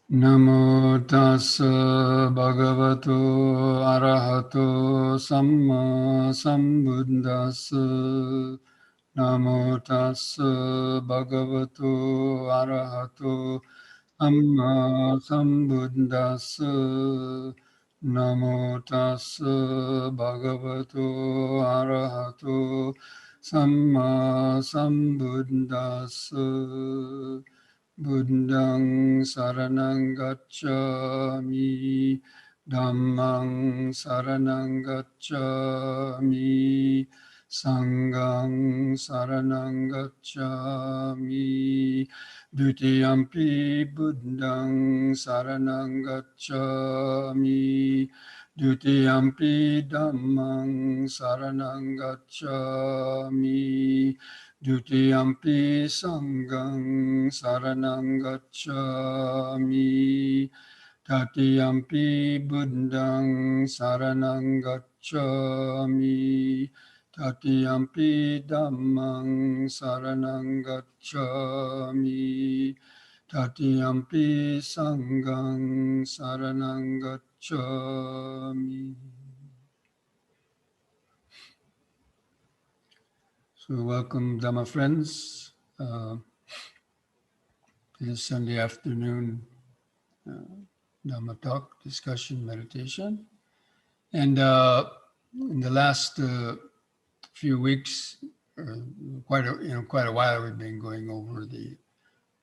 Namo tassa bhagavato arahato samma sambuddhassa. Namo tassa bhagavato arahato samma sambuddhassa. Namo tassa bhagavato arahato samma sambuddhassa. Buddhang saranang gacchami, Dhammang saranang gacchami, Sanghang saranang gacchami, Dutiyampi Buddhang saranang gacchami, Dutiyampi Dhammang saranang gacchami, Dutiyampi Sanghang Saranang Gacchami, Tatiyampi Buddhang Saranang Gacchami, Tatiyampi Dhammang Saranang Gacchami, Tatiyampi Sanghang Saranang Gacchami. So welcome, Dhamma friends, to this Sunday afternoon Dhamma talk, discussion, meditation. And in the last few weeks, quite a while, we've been going over the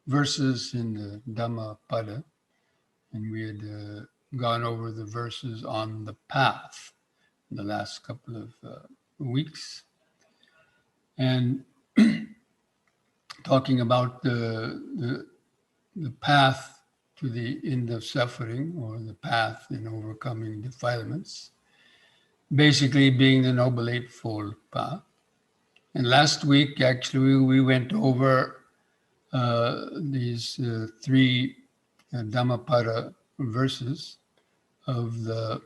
verses in the Dhamma Pada, and we had gone over the verses on the path in the last couple of weeks. And talking about the path to the end of suffering, or the path in overcoming defilements, basically being the Noble Eightfold Path. And last week, actually, we went over these three Dhammapada verses of the,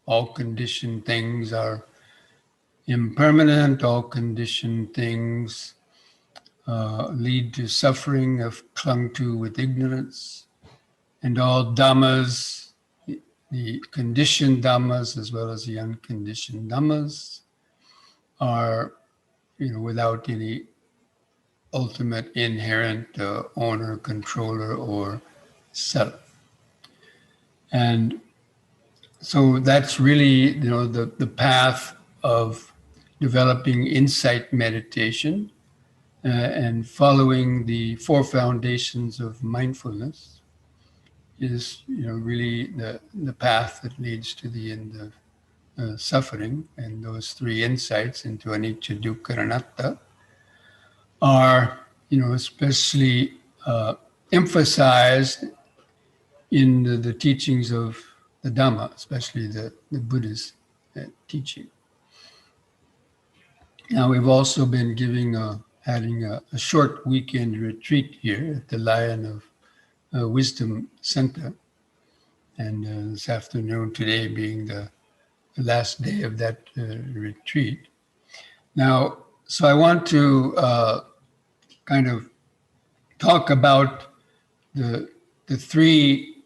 all conditioned things are impermanent, all conditioned things lead to suffering if clung to with ignorance, and all dhammas, the conditioned dhammas as well as the unconditioned dhammas, are without any ultimate inherent owner, controller, or self. And so that's really the path of developing insight meditation and following the four foundations of mindfulness is really the path that leads to the end of suffering. And those three insights into anicca, dukkha, and anatta are especially emphasized in the teachings of the Dhamma, especially the Buddha's teaching. Now, we've also been having a short weekend retreat here at the Lion of Wisdom Center. And this afternoon, today being the last day of that retreat. Now, so I want to kind of talk about the three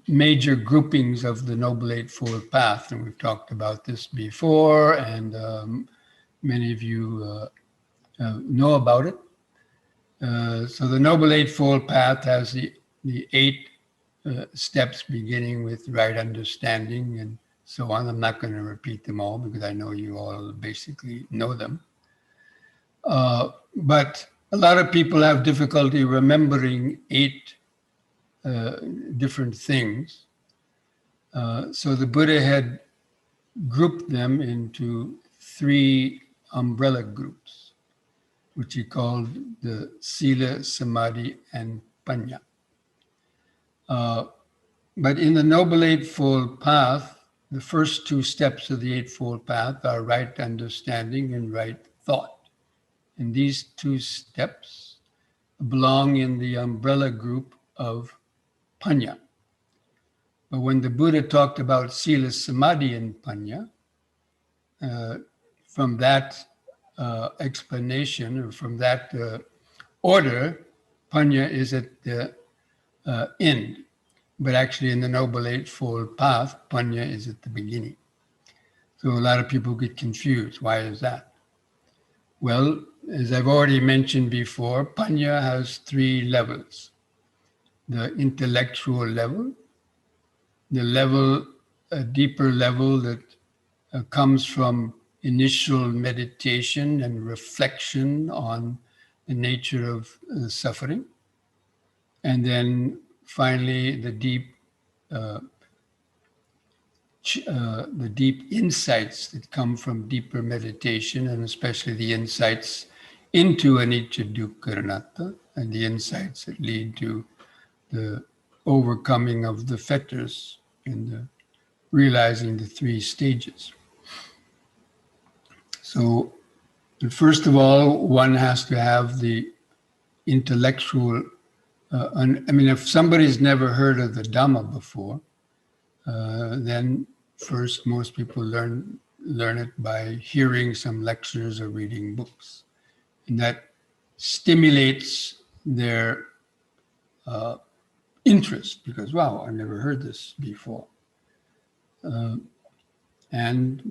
major groupings of the Noble Eightfold Path. And we've talked about this before, and many of you know about it. So the Noble Eightfold Path has the 8 steps, beginning with right understanding and so on. I'm not going to repeat them all because I know you all basically know them. But a lot of people have difficulty remembering 8 different things. So the Buddha had grouped them into 3 umbrella groups, which he called the Sila, Samadhi, and Panya. But in the Noble Eightfold Path, the first 2 steps of the Eightfold Path are right understanding and right thought. And these 2 steps belong in the umbrella group of Panya. But when the Buddha talked about Sila, Samadhi, and Panya, from that explanation, or from that order, Panya is at the end. But actually in the Noble Eightfold Path, Panya is at the beginning. So a lot of people get confused. Why is that? Well, as I've already mentioned before, Panya has 3 levels. The intellectual level, the level, a deeper level that comes from initial meditation and reflection on the nature of suffering. And then finally, the deep insights that come from deeper meditation, and especially the insights into anicca, dukkha, anatta, and the insights that lead to the overcoming of the fetters and the realizing the 3 stages. So, first of all, one has to have the intellectual. If somebody's never heard of the Dhamma before, then first most people learn it by hearing some lectures or reading books, and that stimulates their interest because, wow, I never heard this before, and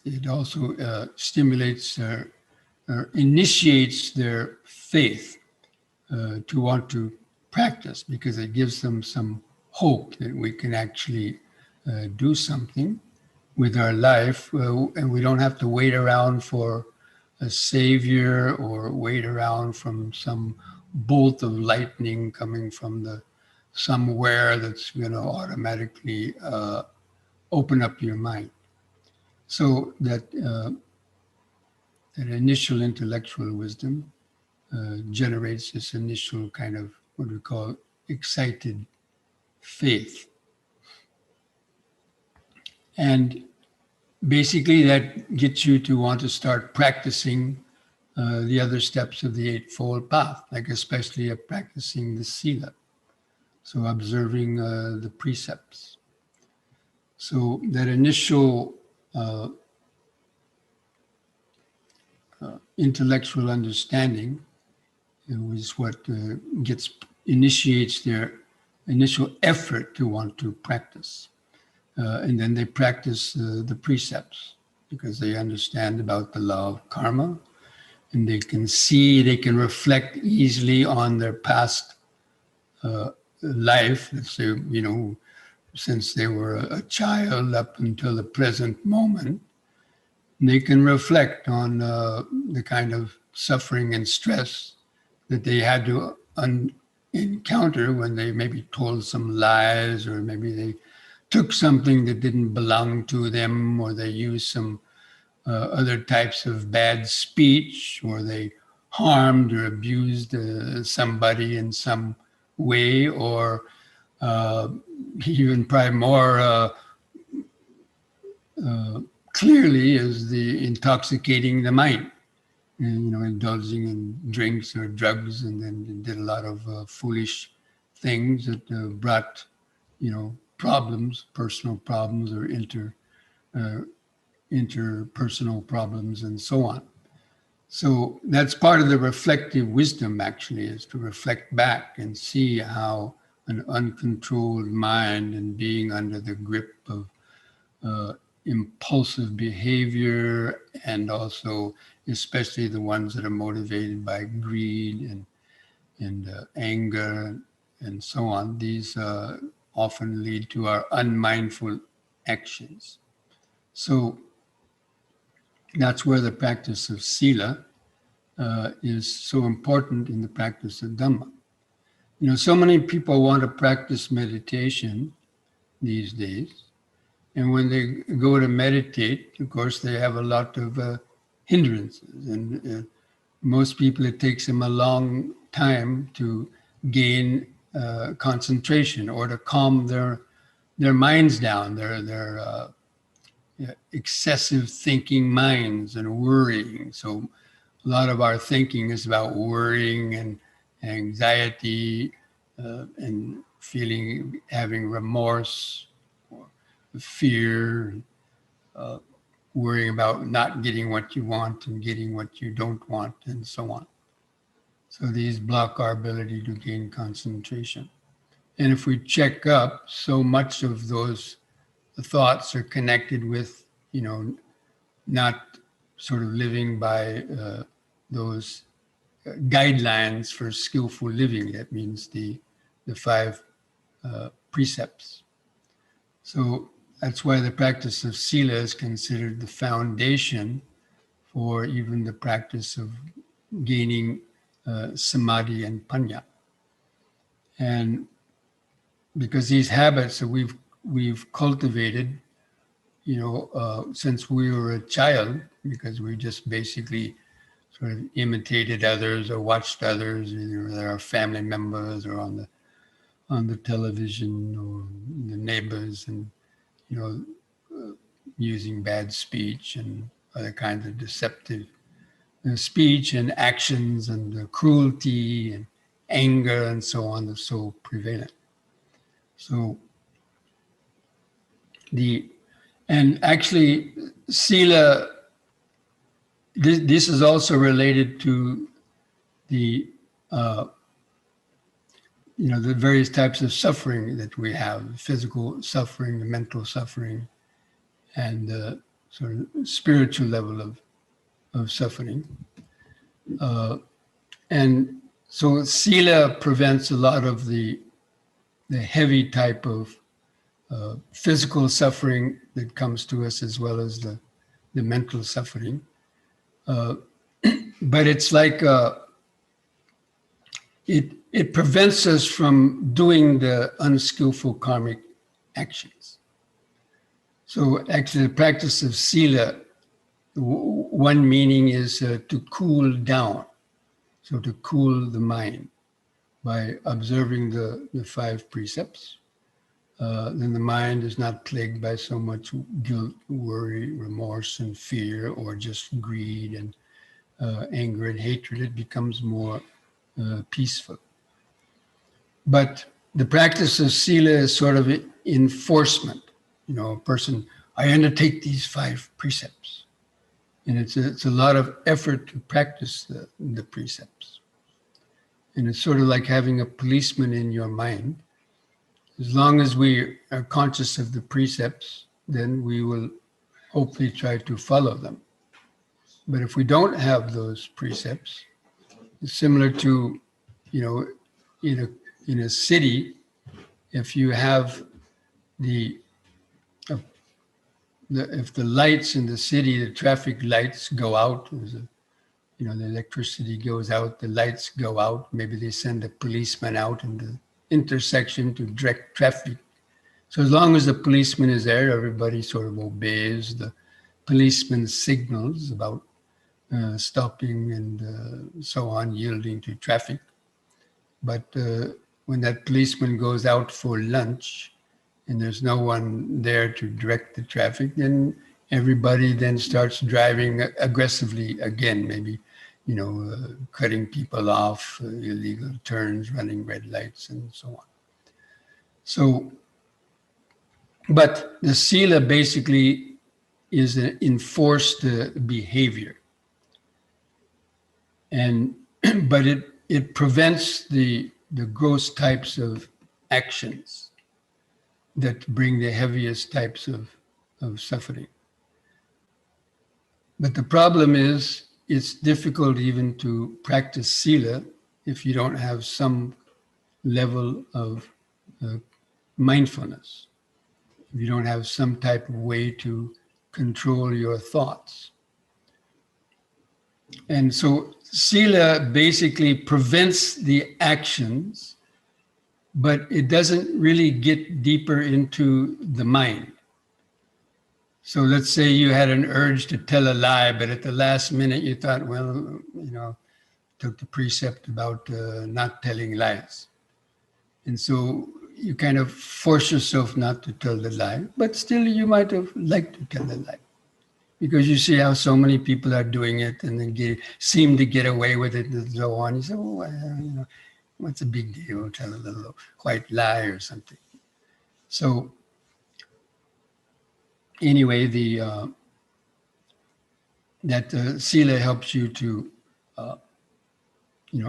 it also stimulates or initiates their faith to want to practice, because it gives them some hope that we can actually do something with our life, and we don't have to wait around for a savior or wait around from some bolt of lightning coming from somewhere that's going to automatically open up your mind. So that initial intellectual wisdom generates this initial kind of what we call excited faith. And basically that gets you to want to start practicing the other steps of the Eightfold Path, like especially practicing the Sila. So observing the precepts. So that initial intellectual understanding is what initiates their initial effort to want to practice. And then they practice the precepts because they understand about the law of karma, and they can reflect easily on their past life, let's say, since they were a child up until the present moment. They can reflect on the kind of suffering and stress that they had to encounter when they maybe told some lies, or maybe they took something that didn't belong to them, or they used some other types of bad speech, or they harmed or abused somebody in some way, or even probably more clearly is the intoxicating the mind, and, indulging in drinks or drugs, and then did a lot of foolish things that brought, problems, personal problems, or interpersonal problems, and so on. So that's part of the reflective wisdom, actually, is to reflect back and see how an uncontrolled mind and being under the grip of impulsive behavior, and also especially the ones that are motivated by greed and anger and so on, these often lead to our unmindful actions. So that's where the practice of Sila is so important in the practice of Dhamma. So many people want to practice meditation these days, and when they go to meditate, of course, they have a lot of hindrances, and most people, it takes them a long time to gain concentration or to calm their minds down, their excessive thinking minds and worrying. So a lot of our thinking is about worrying and anxiety and having remorse, or fear, worrying about not getting what you want and getting what you don't want, and so on. So these block our ability to gain concentration. And if we check up, so much of those thoughts are connected with, not sort of living by those guidelines for skillful living. That means the five precepts. So that's why the practice of sila is considered the foundation for even the practice of gaining samadhi and panya. And because these habits that we've cultivated, since we were a child, because we just basically sort of imitated others or watched others, either with our family members or on the television or the neighbors, and using bad speech and other kinds of deceptive speech and actions and cruelty and anger and so on is so prevalent. So and actually sila, this is also related to the the various types of suffering that we have: physical suffering, the mental suffering, and the sort of spiritual level of suffering. And so sila prevents a lot of the heavy type of physical suffering that comes to us, as well as the mental suffering. But it's like it prevents us from doing the unskillful karmic actions. So actually the practice of sila, one meaning is to cool down. So to cool the mind by observing the five precepts. Then the mind is not plagued by so much guilt, worry, remorse, and fear, or just greed and anger and hatred. It becomes more peaceful. But the practice of sila is sort of enforcement. A person, I undertake these five precepts. And it's a lot of effort to practice the precepts. And it's sort of like having a policeman in your mind. As long as we are conscious of the precepts, then we will hopefully try to follow them. But if we don't have those precepts, it's similar to, in a city, if you have if the lights in the city, the traffic lights go out, the electricity goes out, the lights go out, maybe they send a policeman out in the intersection to direct traffic. So as long as the policeman is there, everybody sort of obeys the policeman's signals about stopping and so on, yielding to traffic. But when that policeman goes out for lunch and there's no one there to direct the traffic, then everybody then starts driving aggressively again, maybe, cutting people off, illegal turns, running red lights, and so on. So, but the sila basically is an enforced behavior. And, but it prevents the gross types of actions that bring the heaviest types of suffering. But the problem is, it's difficult even to practice sila if you don't have some level of mindfulness. If you don't have some type of way to control your thoughts. And so sila basically prevents the actions, but it doesn't really get deeper into the mind. So let's say you had an urge to tell a lie, but at the last minute you thought, well, took the precept about not telling lies. And so you kind of force yourself not to tell the lie, but still you might have liked to tell the lie. Because you see how so many people are doing it and then seem to get away with it and so on. You say, well, what's the big deal? Tell a little white lie or something. So anyway, that sila helps you to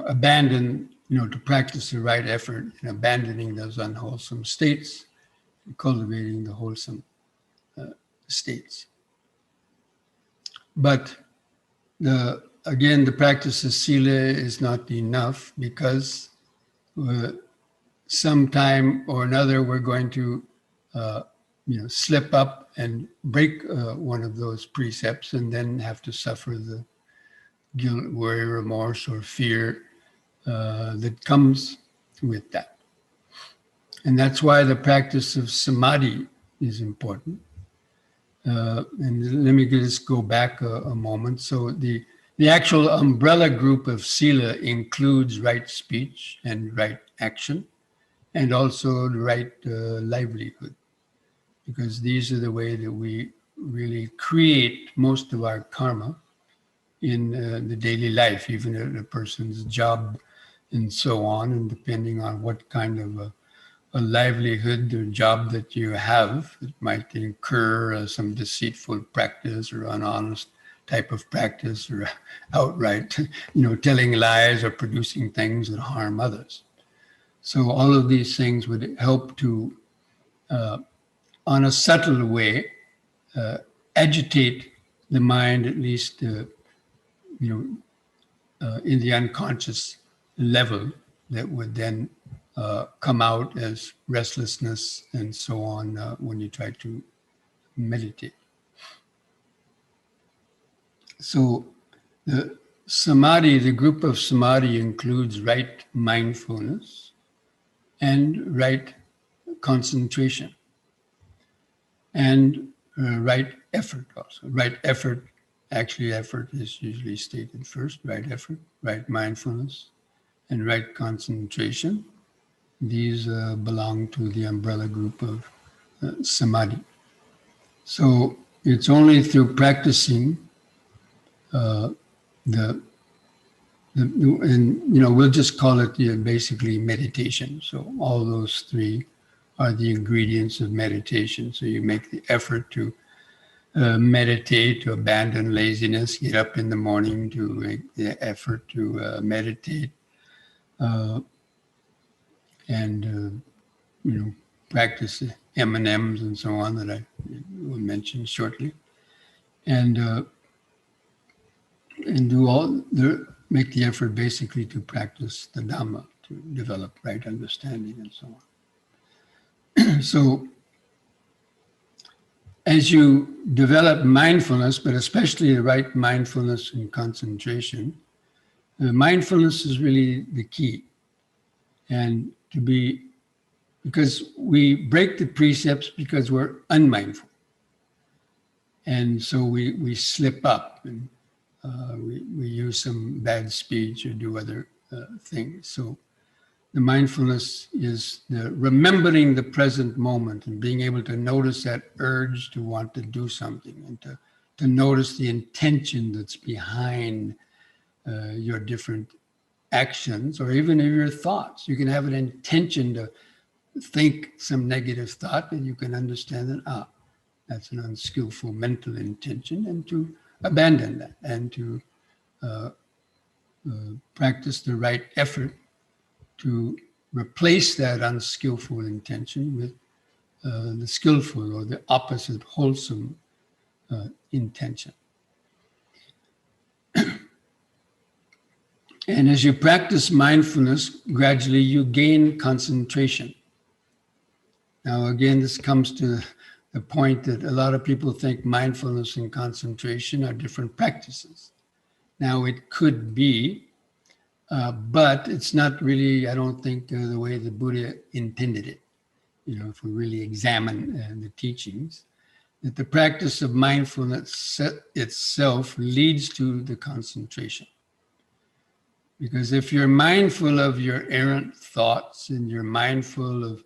abandon, to practice the right effort in abandoning those unwholesome states, and cultivating the wholesome states. But again, the practice of sila is not enough, because sometime or another we're going to slip up and break one of those precepts, and then have to suffer the guilt, worry, remorse, or fear that comes with that. And that's why the practice of samadhi is important. And let me just go back a moment. So the actual umbrella group of sila includes right speech and right action, and also the right livelihood, because these are the way that we really create most of our karma in the daily life, even at a person's job and so on, and depending on what kind of a livelihood or job that you have, it might incur some deceitful practice or unhonest type of practice, or outright, telling lies or producing things that harm others. So all of these things would help to, on a subtle way, agitate the mind, at least, in the unconscious level, that would then come out as restlessness and so on when you try to meditate. So the samadhi, the group of samadhi, includes right mindfulness and right concentration, and right effort also. Right effort, actually effort is usually stated first, right effort, right mindfulness, and right concentration. These belong to the umbrella group of samadhi. So it's only through practicing and we'll just call it basically meditation. So all those three are the ingredients of meditation. So you make the effort to meditate, to abandon laziness, get up in the morning, to make the effort to meditate, and practice the M&Ms and so on that I will mention shortly, and make the effort basically to practice the Dhamma, to develop right understanding and so on. So as you develop mindfulness, but especially the right mindfulness and concentration, mindfulness is really the key. And because we break the precepts because we're unmindful. And so we slip up, and we use some bad speech or do other things. So the mindfulness is the remembering the present moment, and being able to notice that urge to want to do something, and to notice the intention that's behind your different actions, or even your thoughts. You can have an intention to think some negative thought, and you can understand that, that's an unskillful mental intention, and to abandon that, and to practice the right effort to replace that unskillful intention with the skillful, or the opposite, wholesome intention. And as you practice mindfulness, gradually you gain concentration. Now, again, this comes to the point that a lot of people think mindfulness and concentration are different practices. Now, it could be, but it's not really, I don't think, the way the Buddha intended it. If we really examine the teachings, that the practice of mindfulness itself leads to the concentration. Because if you're mindful of your errant thoughts, and you're mindful of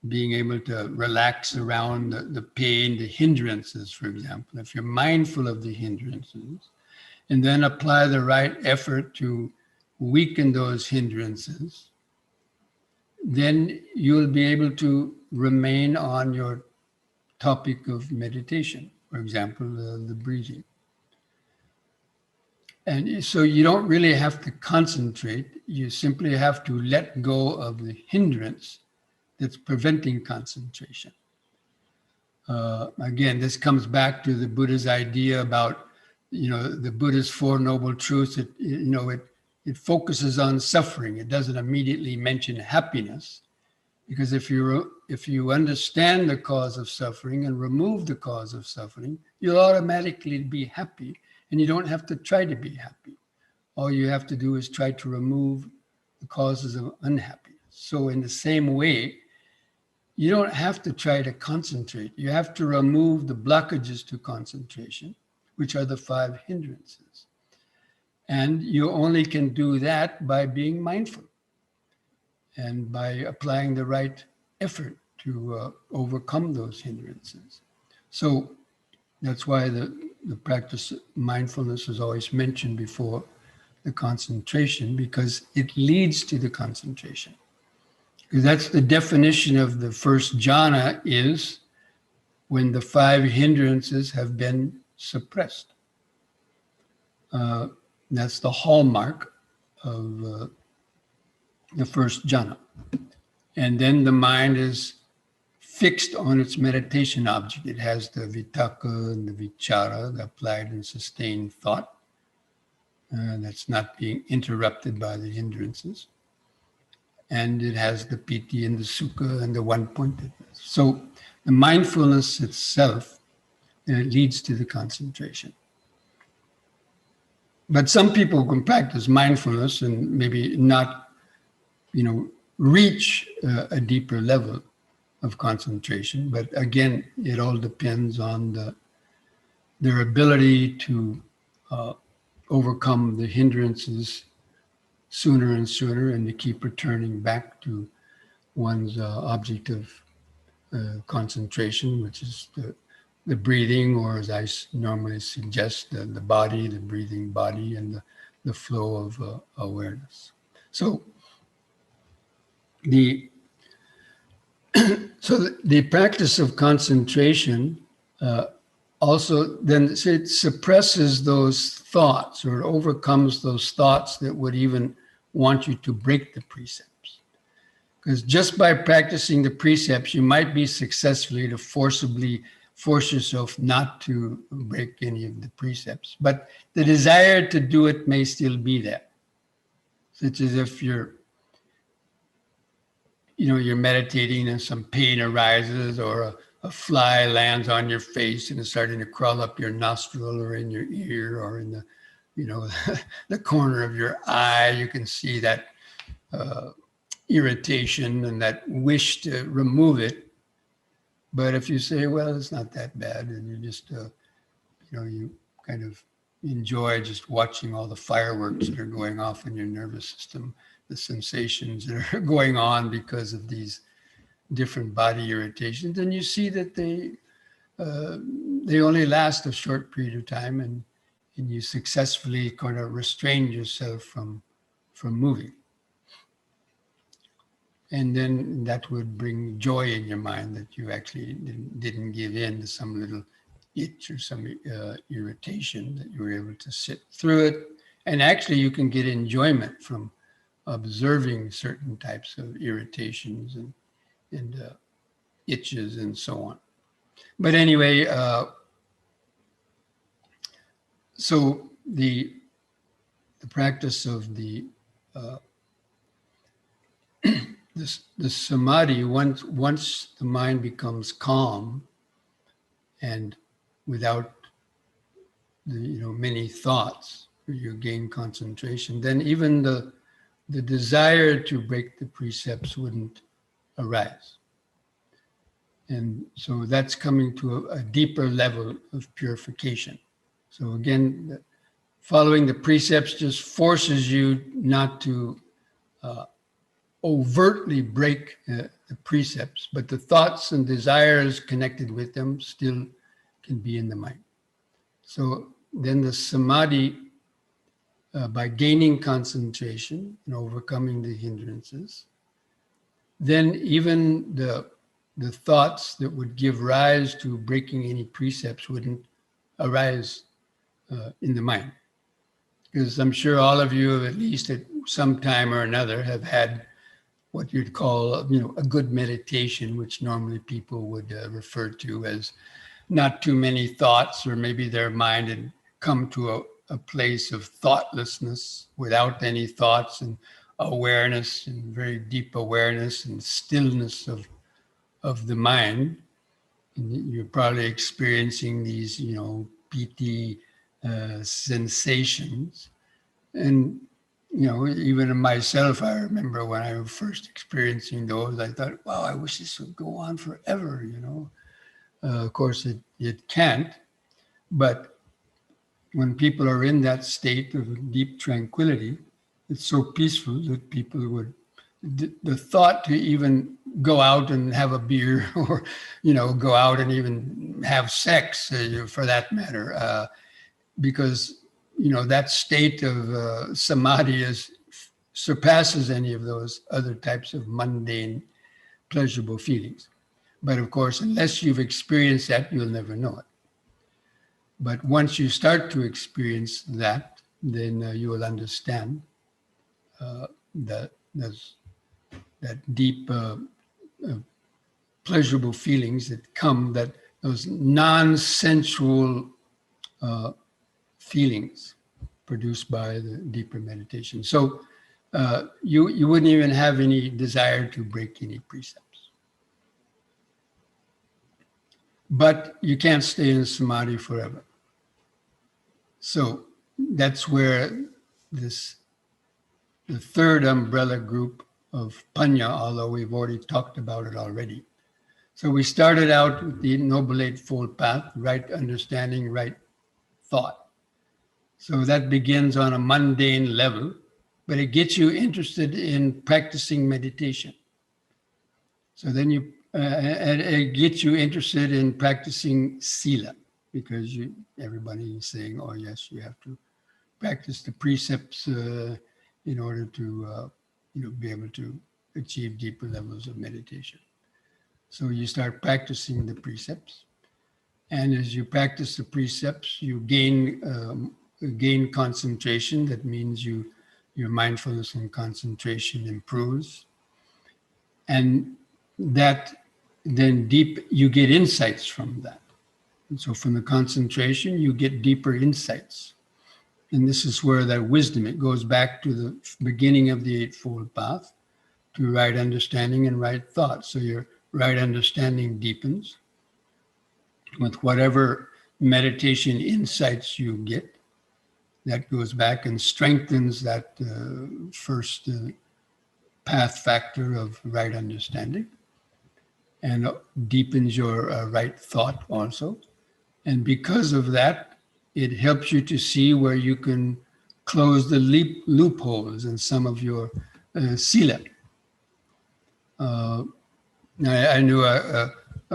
being able to relax around the pain, the hindrances, for example, if you're mindful of the hindrances, and then apply the right effort to weaken those hindrances, then you'll be able to remain on your topic of meditation, for example, the breathing. And so you don't really have to concentrate. You simply have to let go of the hindrance that's preventing concentration. Again, this comes back to the Buddha's idea about, the Buddha's Four Noble Truths. It focuses on suffering. It doesn't immediately mention happiness, because if you understand the cause of suffering and remove the cause of suffering, you'll automatically be happy, and you don't have to try to be happy. All you have to do is try to remove the causes of unhappiness. So in the same way, you don't have to try to concentrate. You have to remove the blockages to concentration, which are the 5 hindrances. And you only can do that by being mindful and by applying the right effort to overcome those hindrances. So that's why the practice of mindfulness is always mentioned before the concentration, because it leads to the concentration. Because that's the definition of the first jhana, is when the 5 hindrances have been suppressed. That's the hallmark of the first jhana. And then the mind is fixed on its meditation object. It has the vitakka and the vichara, the applied and sustained thought. That's not being interrupted by the hindrances. And it has the piti and the sukha and the one-pointedness. So the mindfulness itself leads to the concentration. But some people can practice mindfulness and maybe not, reach a deeper level of concentration. But again, it all depends on their ability to overcome the hindrances sooner and sooner, and to keep returning back to one's object of concentration, which is the breathing, or as I normally suggest, the body, the breathing body, and the flow of awareness. So the practice of concentration also then it suppresses those thoughts, or it overcomes those thoughts that would even want you to break the precepts. Because just by practicing the precepts, you might be successfully to forcibly force yourself not to break any of the precepts. But the desire to do it may still be there. Such as if you're meditating and some pain arises, or a fly lands on your face and is starting to crawl up your nostril or in your ear or in the, the corner of your eye. You can see that irritation and that wish to remove it. But if you say, well, it's not that bad, and you just, you kind of enjoy just watching all the fireworks that are going off in your nervous system, the sensations that are going on because of these different body irritations, and you see that they only last a short period of time, and you successfully kind of restrain yourself from moving. And then that would bring joy in your mind that you actually didn't give in to some little itch or some irritation, that you were able to sit through it. And actually you can get enjoyment from observing certain types of irritations and itches and so on. But anyway, so the practice of the samadhi, once the mind becomes calm and without many thoughts, you gain concentration, then even the desire to break the precepts wouldn't arise. And so that's coming to a deeper level of purification. So again, following the precepts just forces you not to overtly break the precepts, but the thoughts and desires connected with them still can be in the mind. So then the samadhi, by gaining concentration and overcoming the hindrances, then even the thoughts that would give rise to breaking any precepts wouldn't arise in the mind. Because I'm sure all of you, at least at some time or another, have had what you'd call, a good meditation, which normally people would refer to as not too many thoughts, or maybe their mind had come to a place of thoughtlessness without any thoughts, and awareness, and very deep awareness and stillness of the mind. And you're probably experiencing these, piti sensations. And, even in myself, I remember when I was first experiencing those, I thought, wow, I wish this would go on forever, Of course, it can't. But when people are in that state of deep tranquility, it's so peaceful that people would, the thought to even go out and have a beer or, go out and even have sex, for that matter, because, that state of samadhi surpasses any of those other types of mundane, pleasurable feelings. But of course, unless you've experienced that, you'll never know it. But once you start to experience that, then you will understand that deep, pleasurable feelings that come, that those non-sensual feelings produced by the deeper meditation. So you wouldn't even have any desire to break any precepts. But you can't stay in samadhi forever. So that's where the third umbrella group of Panya, although we've already talked about it already. So we started out with the Noble Eightfold Path, right understanding, right thought. So that begins on a mundane level, but it gets you interested in practicing meditation. So then and it gets you interested in practicing sila, because everybody is saying, oh yes, you have to practice the precepts in order to be able to achieve deeper levels of meditation. So you start practicing the precepts, and as you practice the precepts, you gain concentration. That means your mindfulness and concentration improves, and that then you get insights from that. And so from the concentration, you get deeper insights. And this is where that wisdom, it goes back to the beginning of the Eightfold Path, to right understanding and right thought. So your right understanding deepens with whatever meditation insights you get. That goes back and strengthens that first path factor of right understanding, and deepens your right thought also. And because of that, it helps you to see where you can close the loopholes in some of your sila. I knew a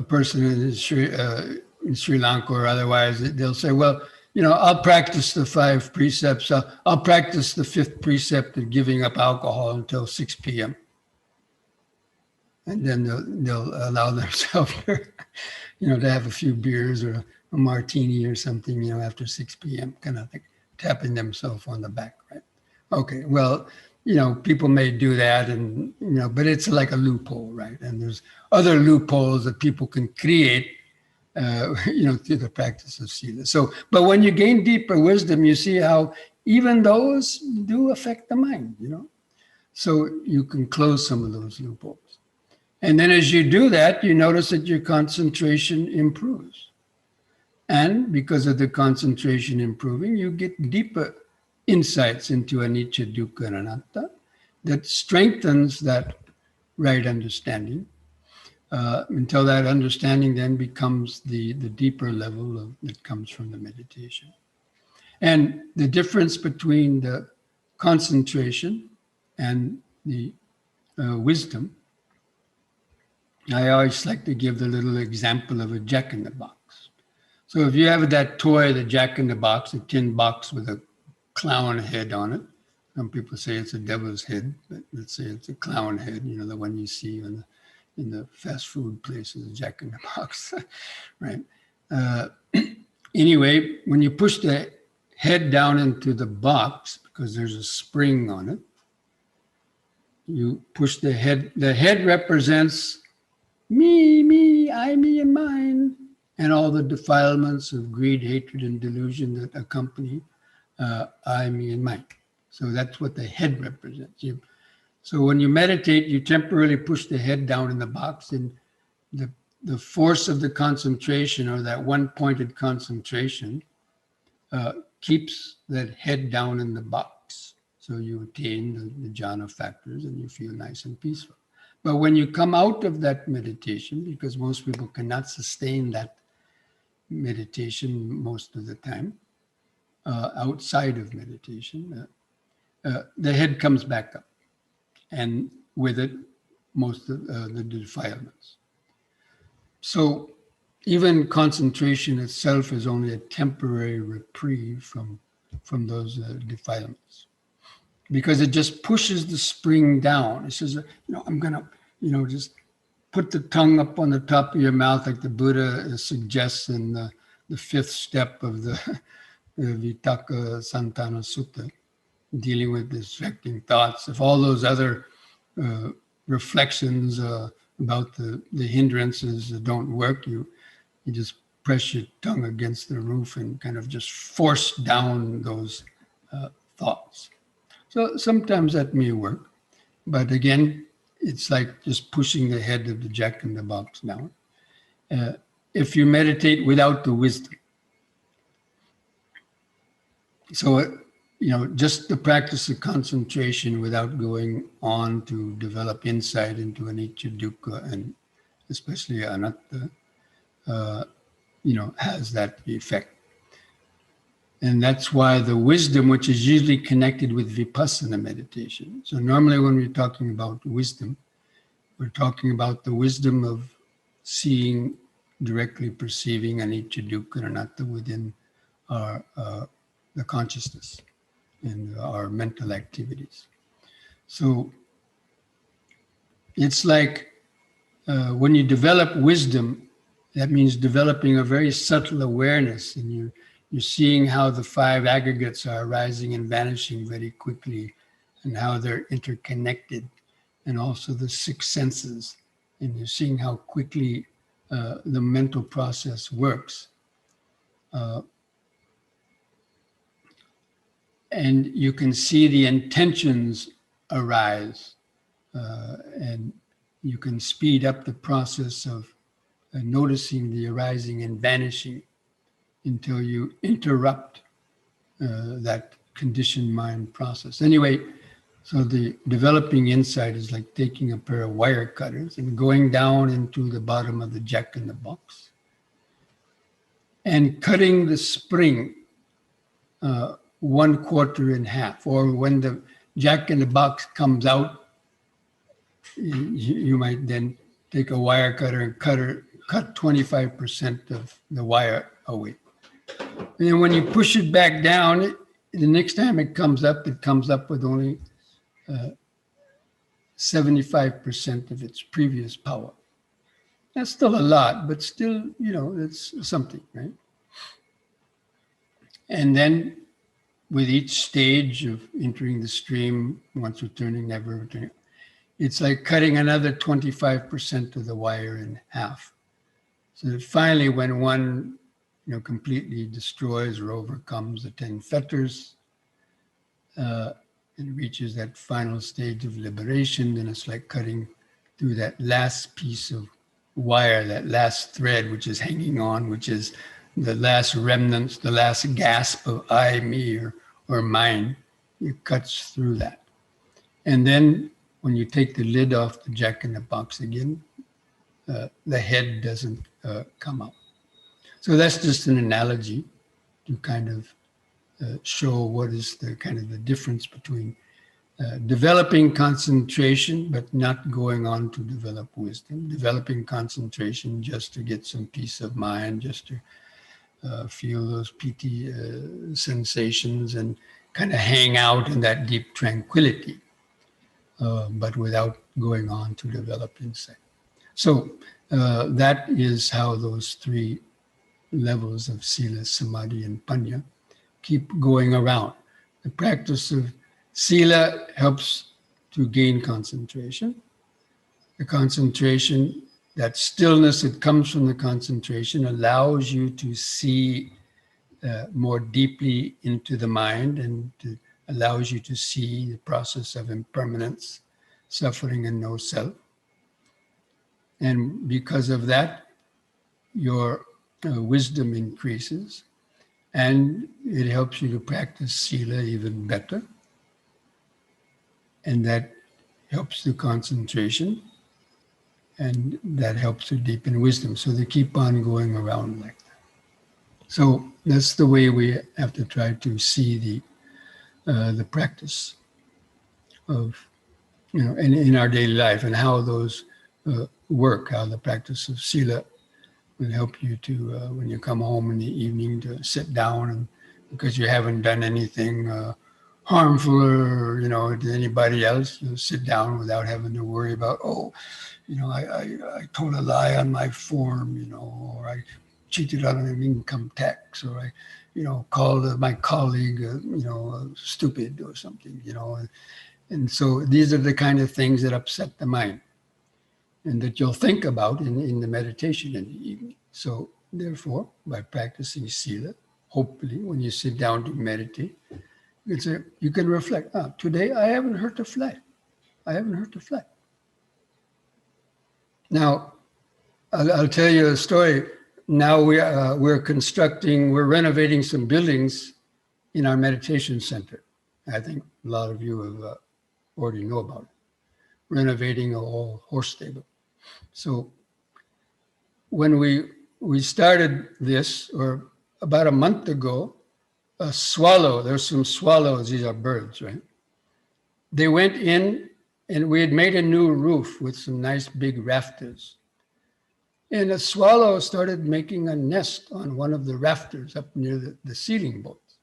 person in Sri Lanka or otherwise, they'll say, well, I'll practice the 5 precepts. I'll practice the 5th precept of giving up alcohol until 6 p.m. And then they'll allow themselves to have a few beers or a martini or something, after 6 p.m. kind of thing, tapping themselves on the back, right? Okay, well, people may do that, and but it's like a loophole, right? And there's other loopholes that people can create, through the practice of sila. So, but when you gain deeper wisdom, you see how even those do affect the mind, So you can close some of those loopholes. And then as you do that, you notice that your concentration improves. And because of the concentration improving, you get deeper insights into anicca, dukkha, and anatta that strengthens that right understanding, until that understanding then becomes the deeper level that comes from the meditation. And the difference between the concentration and the wisdom, I always like to give the little example of a jack-in-the-box. So if you have that toy, the jack-in-the-box, a tin box with a clown head on it. Some people say it's a devil's head, but let's say it's a clown head, the one you see in the fast food places, jack-in-the-box, right? Anyway, when you push the head down into the box, because there's a spring on it, you push the head. The head represents me, I, me, and mine, and all the defilements of greed, hatred, and delusion that accompany I, me, and mine. So that's what the head represents. So when you meditate, you temporarily push the head down in the box, and the force of the concentration, or that one-pointed concentration, keeps that head down in the box. So you attain the jhana factors and you feel nice and peaceful. But when you come out of that meditation, because most people cannot sustain that meditation most of the time, outside of meditation, the head comes back up, and with it, most of the defilements. So even concentration itself is only a temporary reprieve from those defilements, because it just pushes the spring down. It says, I'm gonna, just put the tongue up on the top of your mouth, like the Buddha suggests in the fifth step of the Vitakka Santana Sutta, dealing with distracting thoughts. If all those other reflections about the hindrances that don't work, you just press your tongue against the roof and kind of just force down those thoughts. So sometimes that may work, but again, it's like just pushing the head of the jack in the box down. If you meditate without the wisdom, so just the practice of concentration without going on to develop insight into anicca, dukkha, and especially anatta, has that effect. And that's why the wisdom, which is usually connected with vipassana meditation. So normally when we're talking about wisdom, we're talking about the wisdom of seeing, directly perceiving anicca, dukkha, and anatta within our the consciousness and our mental activities. So it's like when you develop wisdom, that means developing a very subtle awareness, and you're seeing how the five aggregates are arising and vanishing very quickly, and how they're interconnected, and also the six senses, and you're seeing how quickly the mental process works. And you can see the intentions arise, and you can speed up the process of noticing the arising and vanishing until you interrupt that conditioned mind process. Anyway, so the developing insight is like taking a pair of wire cutters and going down into the bottom of the jack in the box and cutting the spring 1/4 in half. Or when the jack in the box comes out, you might then take a wire cutter and cut 25% of the wire away. And then when you push it back down, the next time it comes up with only 75% of its previous power. That's still a lot, but still, it's something, right? And then with each stage of entering the stream, once returning, never returning, it's like cutting another 25% of the wire in half. So that finally, when one completely destroys or overcomes the 10 fetters and reaches that final stage of liberation, then it's like cutting through that last piece of wire, that last thread which is hanging on, which is the last remnants, the last gasp of I, me, or mine. It cuts through that. And then when you take the lid off the jack in the box again, the head doesn't come out. So that's just an analogy to kind of show what is the kind of the difference between developing concentration, but not going on to develop wisdom. Developing concentration just to get some peace of mind, just to feel those piti sensations and kind of hang out in that deep tranquility, but without going on to develop insight. So that is how those three levels of sila, samadhi, and panya keep going around. The practice of sila helps to gain concentration. The concentration, that stillness that comes from the concentration, allows you to see more deeply into the mind, and allows you to see the process of impermanence, suffering, and no self. And because of that, your wisdom increases, and it helps you to practice sila even better. And that helps the concentration, and that helps to deepen wisdom. So they keep on going around like that. So that's the way we have to try to see the practice of, in our daily life, and how those work, how the practice of sila will help you to, when you come home in the evening, to sit down, and because you haven't done anything harmful or, to anybody else, you sit down without having to worry about, I told a lie on my form, or I cheated on an income tax, or I, called my colleague, stupid or something, And so these are the kind of things that upset the mind, and that you'll think about in the meditation in the evening. So therefore, by practicing sila, hopefully when you sit down to meditate, you can reflect, today I haven't hurt a fly. I haven't hurt a fly. Now, I'll tell you a story. Now we're renovating some buildings in our meditation center. I think a lot of you have already know about it. Renovating a whole horse stable. So when we started this, or about a month ago, a swallow, there's some swallows, these are birds, right? They went in, and we had made a new roof with some nice big rafters. And a swallow started making a nest on one of the rafters up near the ceiling bolts.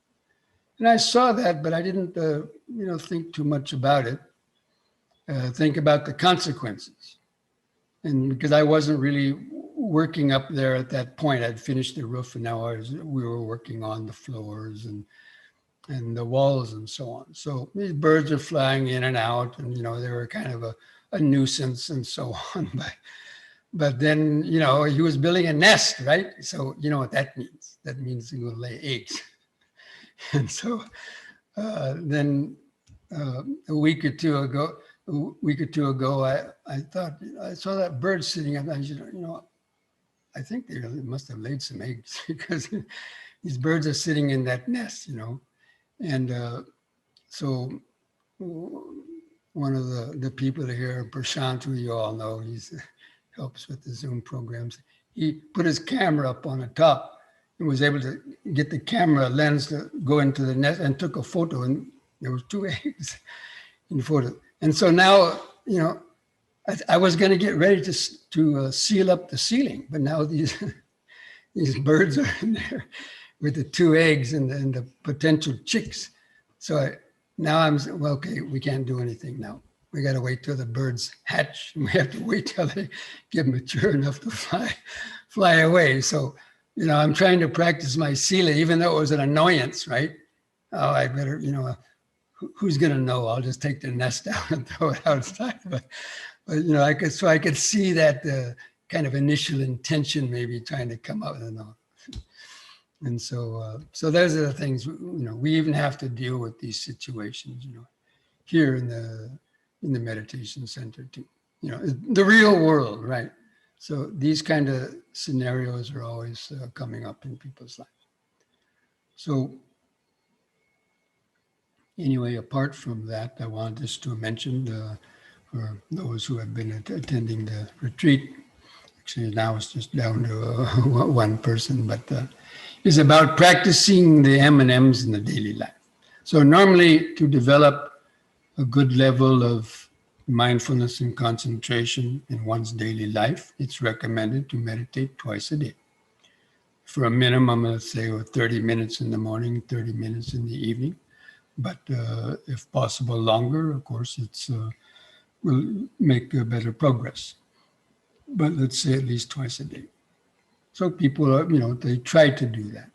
And I saw that, but I didn't, think too much about it, think about the consequences. And because I wasn't really working up there at that point, I'd finished the roof, and now we were working on the floors and the walls and so on. So these birds are flying in and out, and, they were kind of a nuisance and so on. But then, he was building a nest, right? So you know what that means. That means he will lay eggs. And so then a week or two ago, I thought, I saw that bird sitting up, and I said, I think they really must have laid some eggs, because these birds are sitting in that nest, And so one of the people here, Prashant, who you all know, he helps with the Zoom programs, he put his camera up on the top and was able to get the camera lens to go into the nest, and took a photo, and there was 2 eggs in the photo. And so now, I was going to get ready to seal up the ceiling, but now these birds are in there with the 2 eggs and the potential chicks. So now I'm, well, okay, we can't do anything now. We got to wait till the birds hatch, and we have to wait till they get mature enough to fly away. So, I'm trying to practice my sila, even though it was an annoyance, right? Oh, I better, who's going to know? I'll just take the nest down and throw it outside. But I could see that kind of initial intention, maybe trying to come out with all. And so those are the things, we even have to deal with these situations, here in the meditation center too, the real world, right? So these kind of scenarios are always coming up in people's lives. So anyway, apart from that, I wanted just to mention for those who have been attending the retreat, actually now it's just down to one person, but is about practicing the M&Ms in the daily life. So normally, to develop a good level of mindfulness and concentration in one's daily life, it's recommended to meditate twice a day. For a minimum, let's say, 30 minutes in the morning, 30 minutes in the evening. But if possible longer, of course, will make better progress. But let's say at least twice a day. So people are, they try to do that.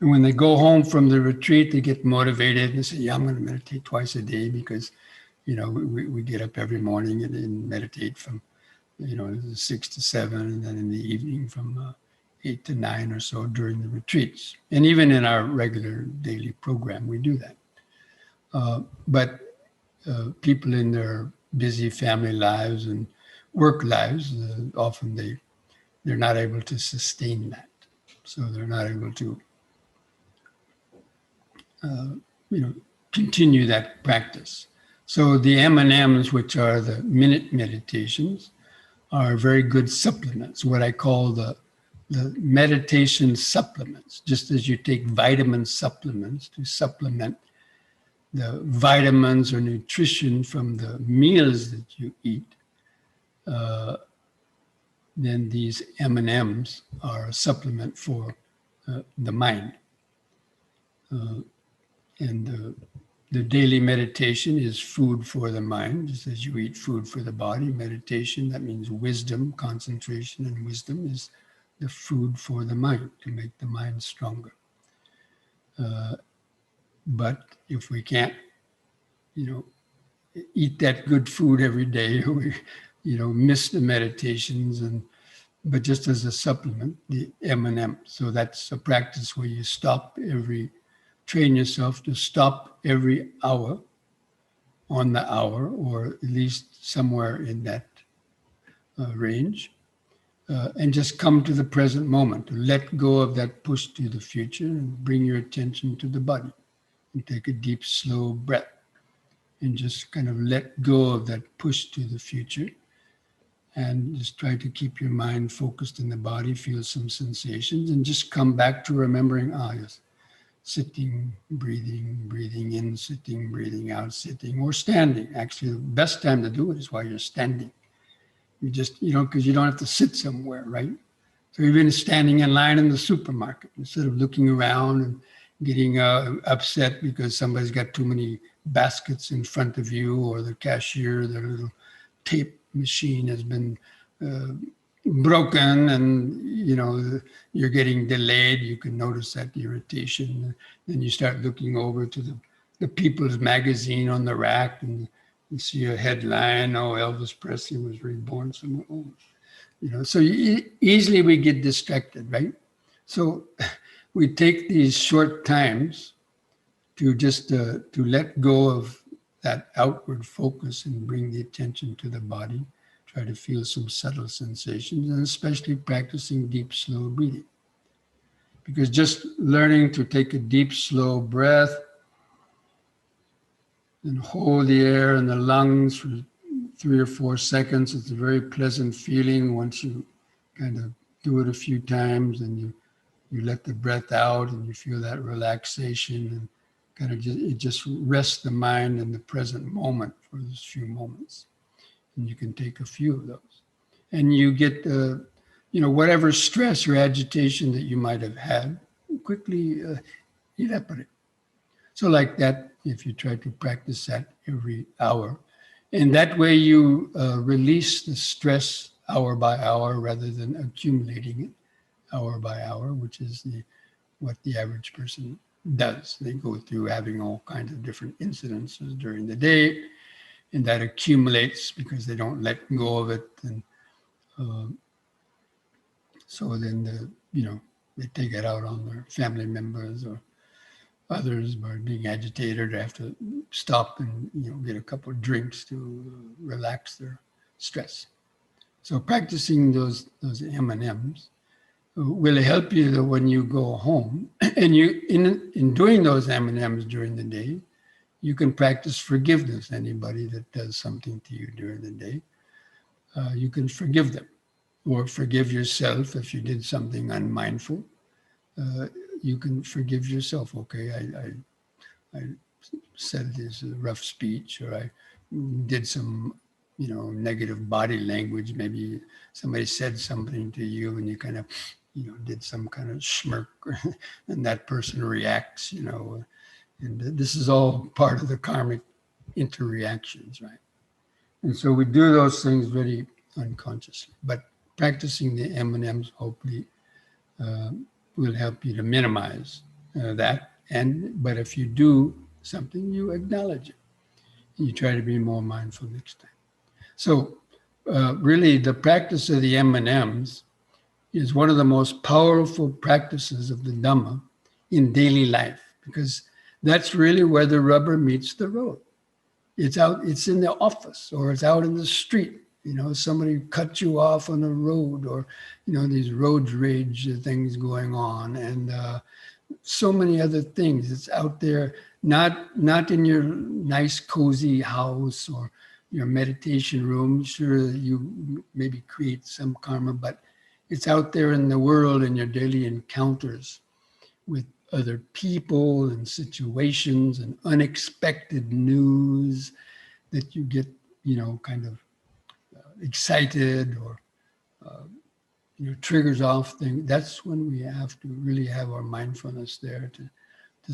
And when they go home from the retreat, they get motivated and say, yeah, I'm going to meditate twice a day because, we get up every morning and meditate from, 6 to 7, and then in the evening from 8 to 9 or so during the retreats. And even in our regular daily program, we do that. But people in their busy family lives and work lives, often they're not able to sustain that. So they're not able to, continue that practice. So the M&Ms, which are the minute meditations, are very good supplements, what I call the meditation supplements, just as you take vitamin supplements to supplement the vitamins or nutrition from the meals that you eat. Then these M&Ms are a supplement for the mind. And the daily meditation is food for the mind, just as you eat food for the body. Meditation, that means wisdom, concentration, and wisdom is the food for the mind, to make the mind stronger. But if we can't, eat that good food every day, we, miss the meditations, but just as a supplement, the M&M. So that's a practice where you train yourself to stop every hour on the hour, or at least somewhere in that range, and just come to the present moment, to let go of that push to the future and bring your attention to the body, and take a deep, slow breath, and just kind of let go of that push to the future, and just try to keep your mind focused in the body, feel some sensations, and just come back to remembering, yes, sitting, breathing in, sitting, breathing out, sitting, or standing. Actually, the best time to do it is while you're standing. You just, because you don't have to sit somewhere, right? So even standing in line in the supermarket, instead of looking around and getting upset because somebody's got too many baskets in front of you, or the cashier, their little tape machine has been broken, and you're getting delayed. You can notice that irritation. Then you start looking over to the People's Magazine on the rack, and you see a headline, Elvis Presley was reborn somewhere. So easily we get distracted, right? So we take these short times to just to let go of that outward focus and bring the attention to the body. Try to feel some subtle sensations, and especially practicing deep, slow breathing. Because just learning to take a deep, slow breath and hold the air in the lungs for 3 or 4 seconds, it's a very pleasant feeling. Once you kind of do it a few times, and you let the breath out, and you feel that relaxation, and kind of just rests the mind in the present moment for those few moments. And you can take a few of those, and you get whatever stress or agitation that you might have had quickly evaporate. So like that, if you try to practice that every hour, and that way you release the stress hour by hour rather than accumulating it hour by hour, which is what the average person does. They go through having all kinds of different incidences during the day, and that accumulates because they don't let go of it. And so then they take it out on their family members or others by being agitated. They have to stop and get a couple of drinks to relax their stress. So practicing those M&Ms will help you that when you go home, and you in doing those M&Ms during the day, you can practice forgiveness. Anybody that does something to you during the day, you can forgive them, or forgive yourself if you did something unmindful. You can forgive yourself. Okay, I said this rough speech, or I did some, negative body language. Maybe somebody said something to you, and you kind of, did some kind of smirk, and that person reacts, and this is all part of the karmic interreactions, right? And so we do those things very unconsciously, but practicing the M&Ms hopefully will help you to minimize But if you do something, you acknowledge it. You try to be more mindful next time. So really the practice of the M&Ms is one of the most powerful practices of the Dhamma in daily life, because that's really where the rubber meets the road. It's in the office, or it's out in the street. Somebody cut you off on the road, or, these road rage things going on, and so many other things. It's out there, not in your nice, cozy house or your meditation room. Sure, you maybe create some karma, but it's out there in the world in your daily encounters with other people and situations and unexpected news that you get, kind of excited, or triggers off things. That's when we have to really have our mindfulness there to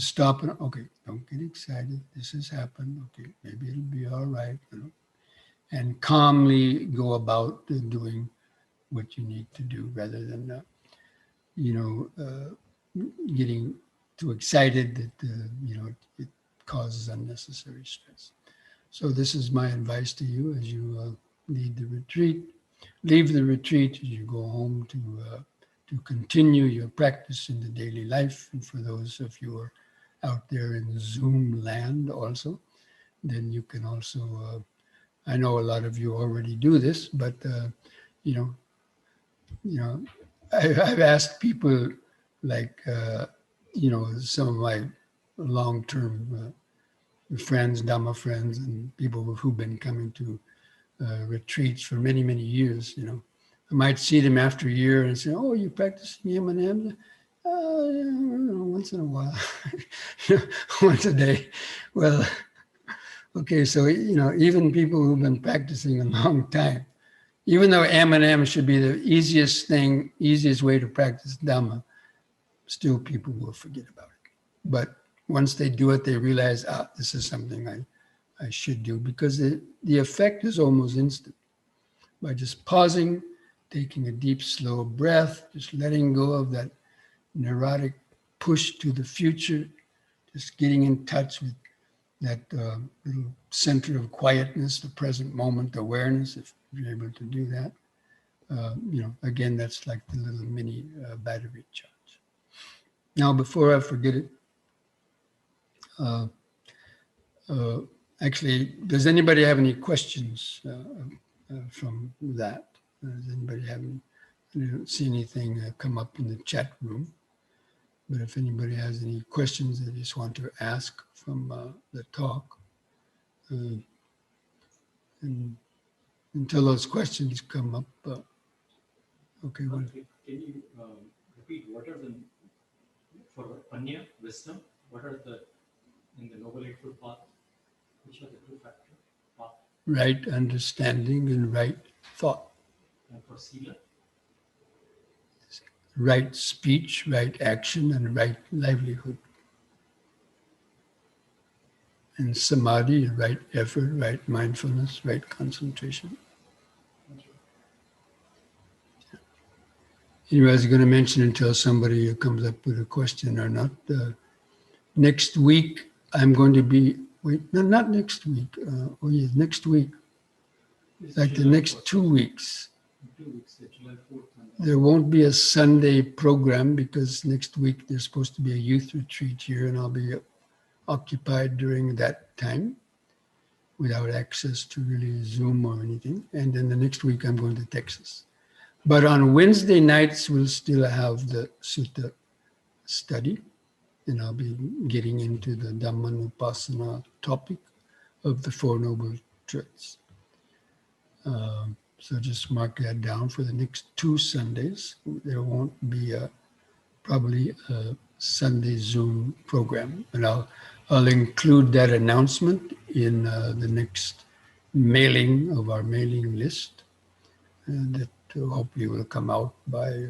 stop and, okay, don't get excited. This has happened. Okay, maybe it'll be all right. And calmly go about doing what you need to do, rather than, getting too excited that, it causes unnecessary stress. So this is my advice to you as you leave the retreat, as you go home to continue your practice in the daily life. And for those of you who are out there in Zoom land also, then you can also, I know a lot of you already do this, but I've asked people like, some of my long-term friends, Dhamma friends, and people who've been coming to retreats for many, many years, I might see them after a year and say, oh, you practicing M&M? Once in a while, once a day. Well, okay, so, even people who've been practicing a long time, even though M&M should be the easiest way to practice Dhamma, still people will forget about it. But once they do it, they realize, this is something I should do, because the effect is almost instant. By just pausing, taking a deep, slow breath, just letting go of that neurotic push to the future, just getting in touch with that little center of quietness, the present moment awareness, if you're able to do that. Again, that's like the little mini battery charge. Now, before I forget it, actually, does anybody have any questions from that? Does anybody have any? I don't see anything come up in the chat room, but if anybody has any questions they just want to ask from the talk, and until those questions come up, okay. Well, can you repeat what are the, for Panya, wisdom, what are in the Noble Eightfold Path, which are the two factors? Path. Right understanding and right thought. And for Sila? Right speech, right action, and right livelihood. And samadhi, right effort, right mindfulness, right concentration. Anyway, I was going to mention, until somebody comes up with a question or not, next week I'm going to be, not next week, next week, like the next 2 weeks. 2 weeks, July 4th. There won't be a Sunday program, because next week there's supposed to be a youth retreat here, and I'll be occupied during that time without access to really Zoom or anything. And then the next week I'm going to Texas. But on Wednesday nights, we'll still have the Sutta study, and I'll be getting into the Dhammanupassana topic of the Four Noble Truths. So just mark that down for the next 2 Sundays. There won't be probably a Sunday Zoom program, and I'll include that announcement in the next mailing of our mailing list, and that hopefully will come out by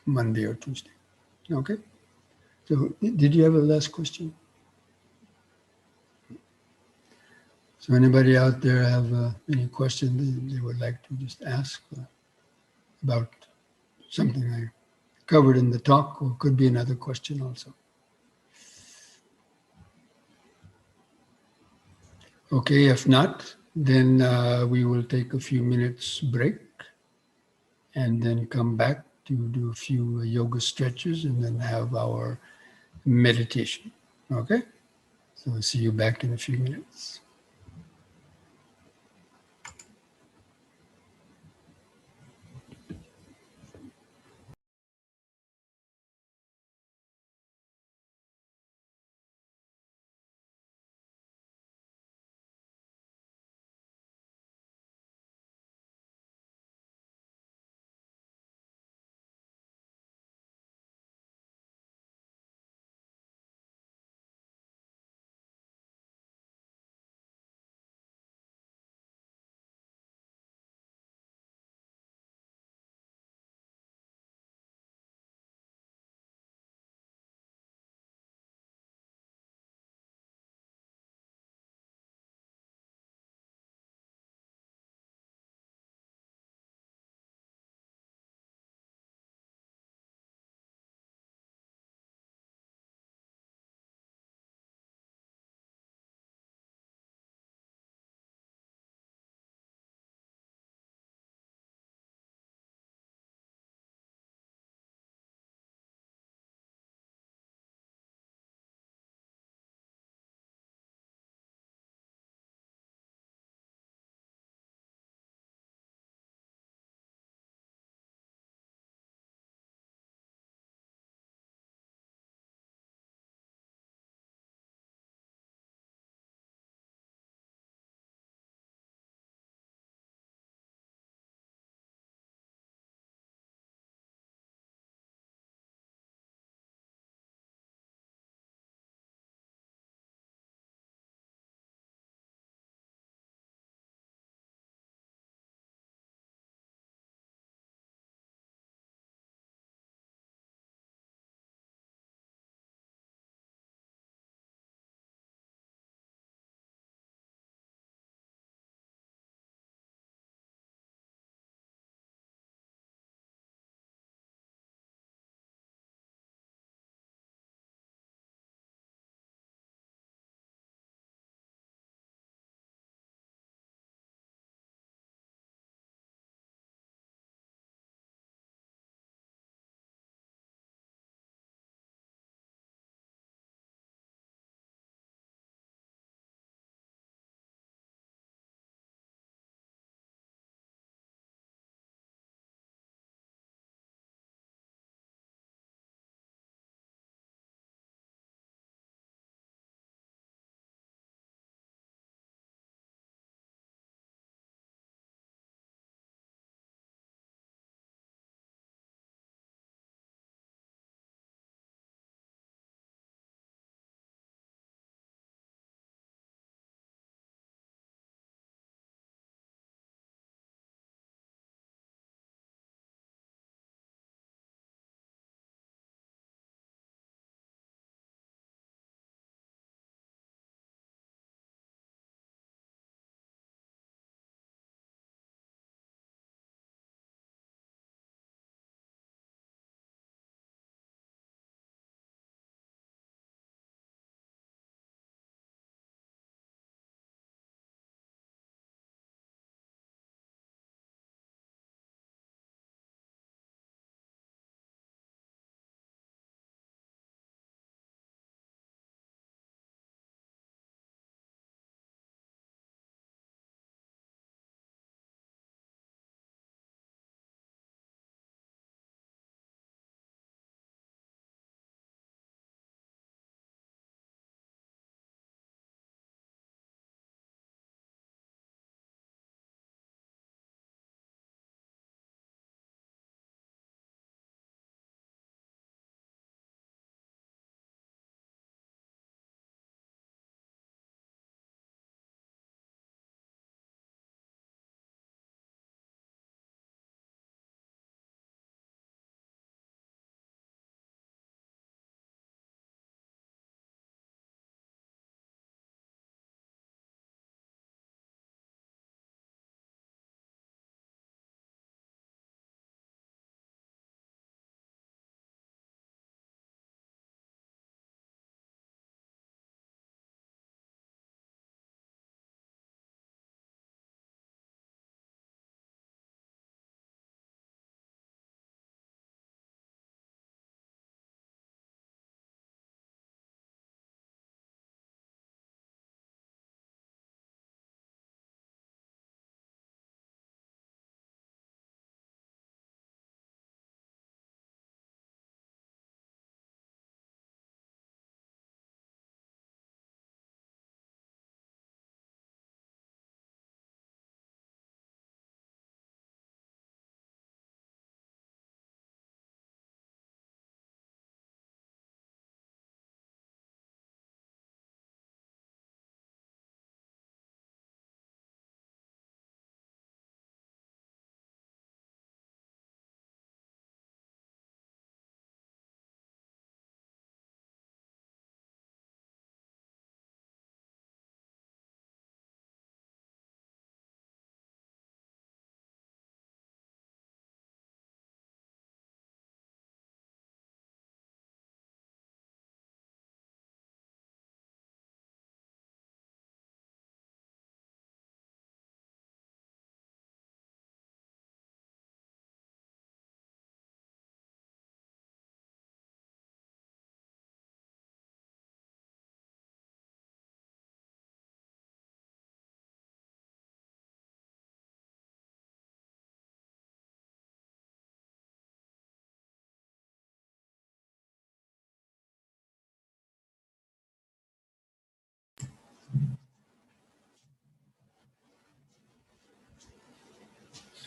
Monday or Tuesday. Okay? So did you have a last question? So anybody out there have any question they would like to just ask about something I covered in the talk, or could be another question also. Okay, if not, then we will take a few minutes break and then come back to do a few yoga stretches and then have our meditation. Okay? So I'll see you back in a few minutes.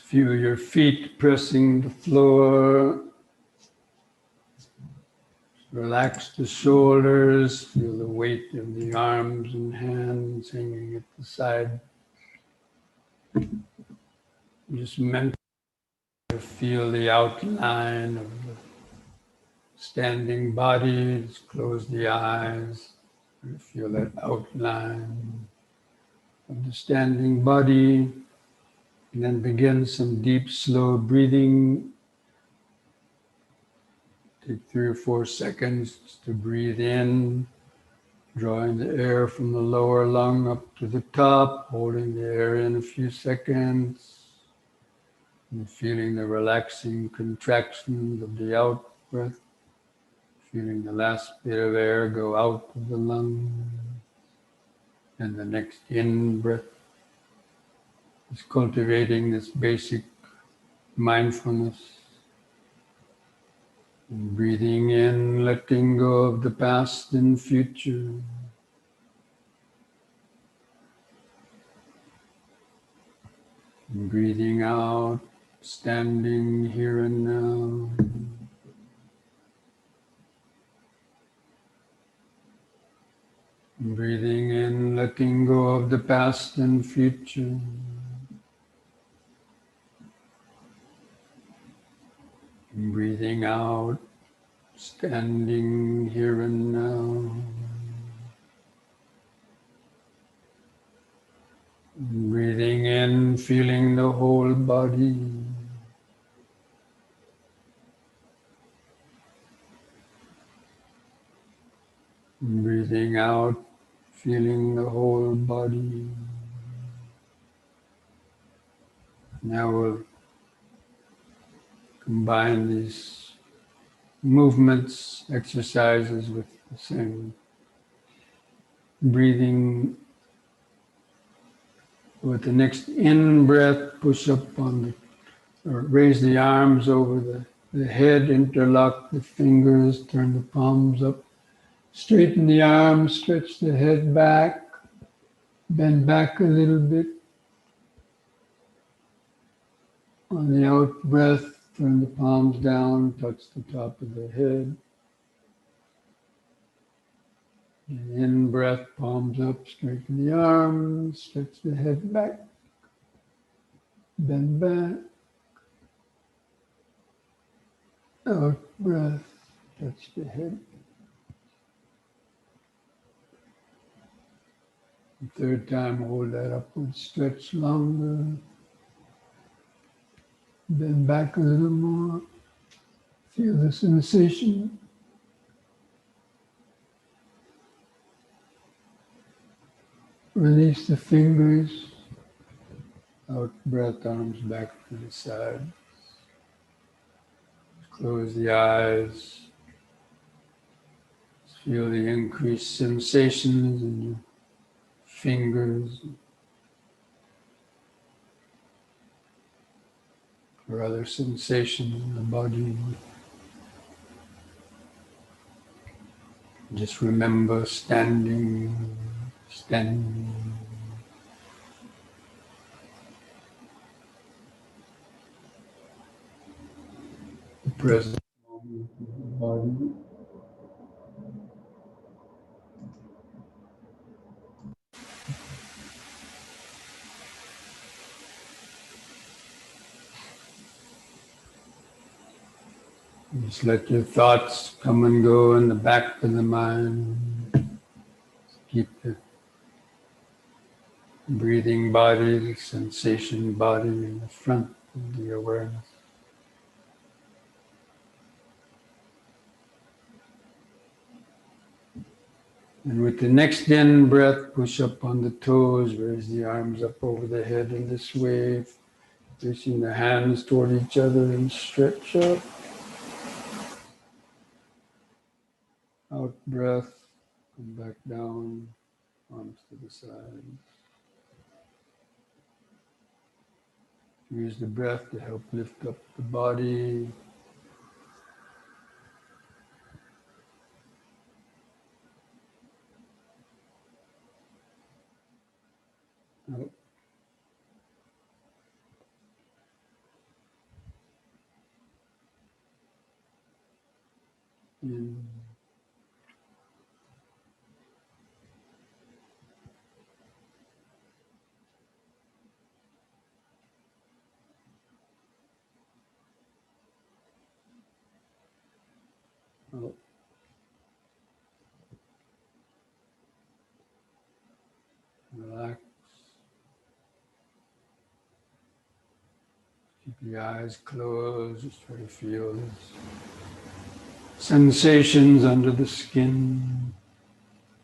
Feel your feet pressing the floor. Relax the shoulders. Feel the weight of the arms and hands hanging at the side. Just mentally feel the outline of the standing body. Just close the eyes. And feel that outline of the standing body. And then begin some deep, slow breathing. Take 3 or 4 seconds to breathe in, drawing the air from the lower lung up to the top, holding the air in a few seconds, and feeling the relaxing contractions of the out breath, feeling the last bit of air go out of the lung, and the next in breath is cultivating this basic mindfulness. And breathing in, letting go of the past and future. And breathing out, standing here and now. And breathing in, letting go of the past and future. And breathing out, standing here and now. And breathing in, feeling the whole body. And breathing out, feeling the whole body. Now we'll combine these movements, exercises with the same breathing. With the next in breath, push up on the, or raise the arms over the head, interlock the fingers, turn the palms up, straighten the arms, stretch the head back, bend back a little bit. On the out breath, turn the palms down, touch the top of the head. And in breath, palms up, straighten the arms, stretch the head back, bend back. Out breath, touch the head. The third time, hold that upward stretch longer. Bend back a little more. Feel the sensation. Release the fingers. Out breath, arms back to the side. Close the eyes. Feel the increased sensations in your fingers or other sensations in the body. Just remember standing. The present moment of the body. Just let your thoughts come and go in the back of the mind. Keep the breathing body, the sensation body in the front of the awareness. And with the next in breath, push up on the toes, raise the arms up over the head in this way, facing the hands toward each other and stretch up. Out breath, come back down, arms to the sides. Use the breath to help lift up the body. Out. In. Out. Relax. Keep your eyes closed. Just try to feel this sensations under the skin,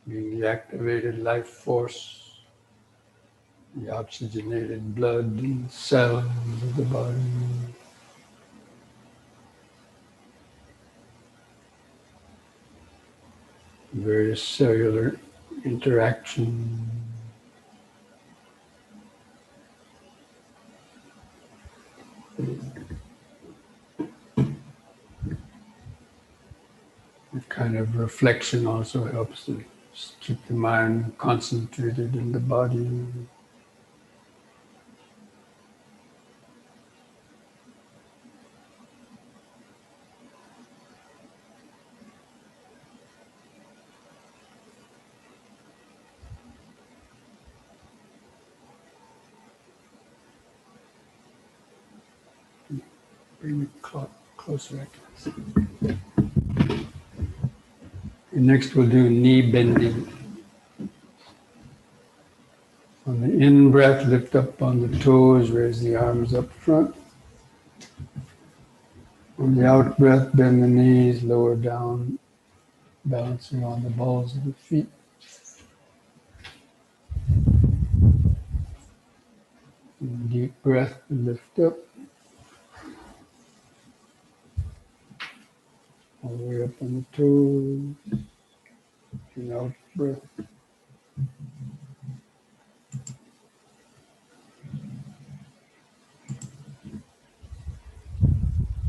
being the activated life force, the oxygenated blood and cells of the body. Various cellular interaction. That kind of reflection also helps to keep the mind concentrated in the body. Bring it closer, I guess. And next we'll do knee bending. On the in-breath, lift up on the toes, raise the arms up front. On the out-breath, bend the knees, lower down, balancing on the balls of the feet. And deep breath, lift up. All the way up on the toes. And out-breath.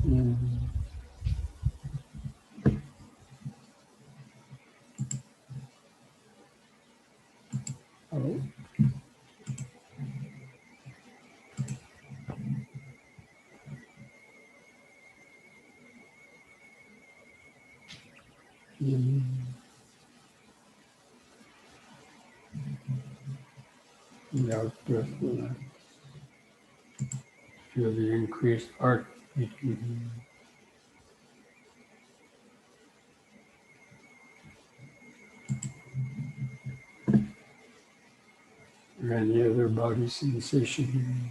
And out. And out-breath, relax. Feel the increased heart beating. Or any other body sensation.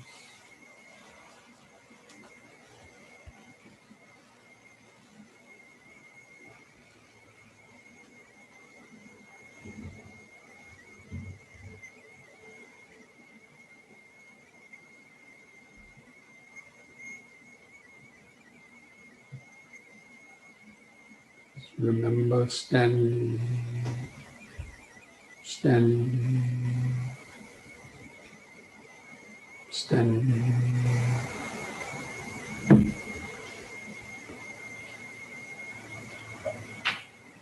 Remember standing, standing, standing.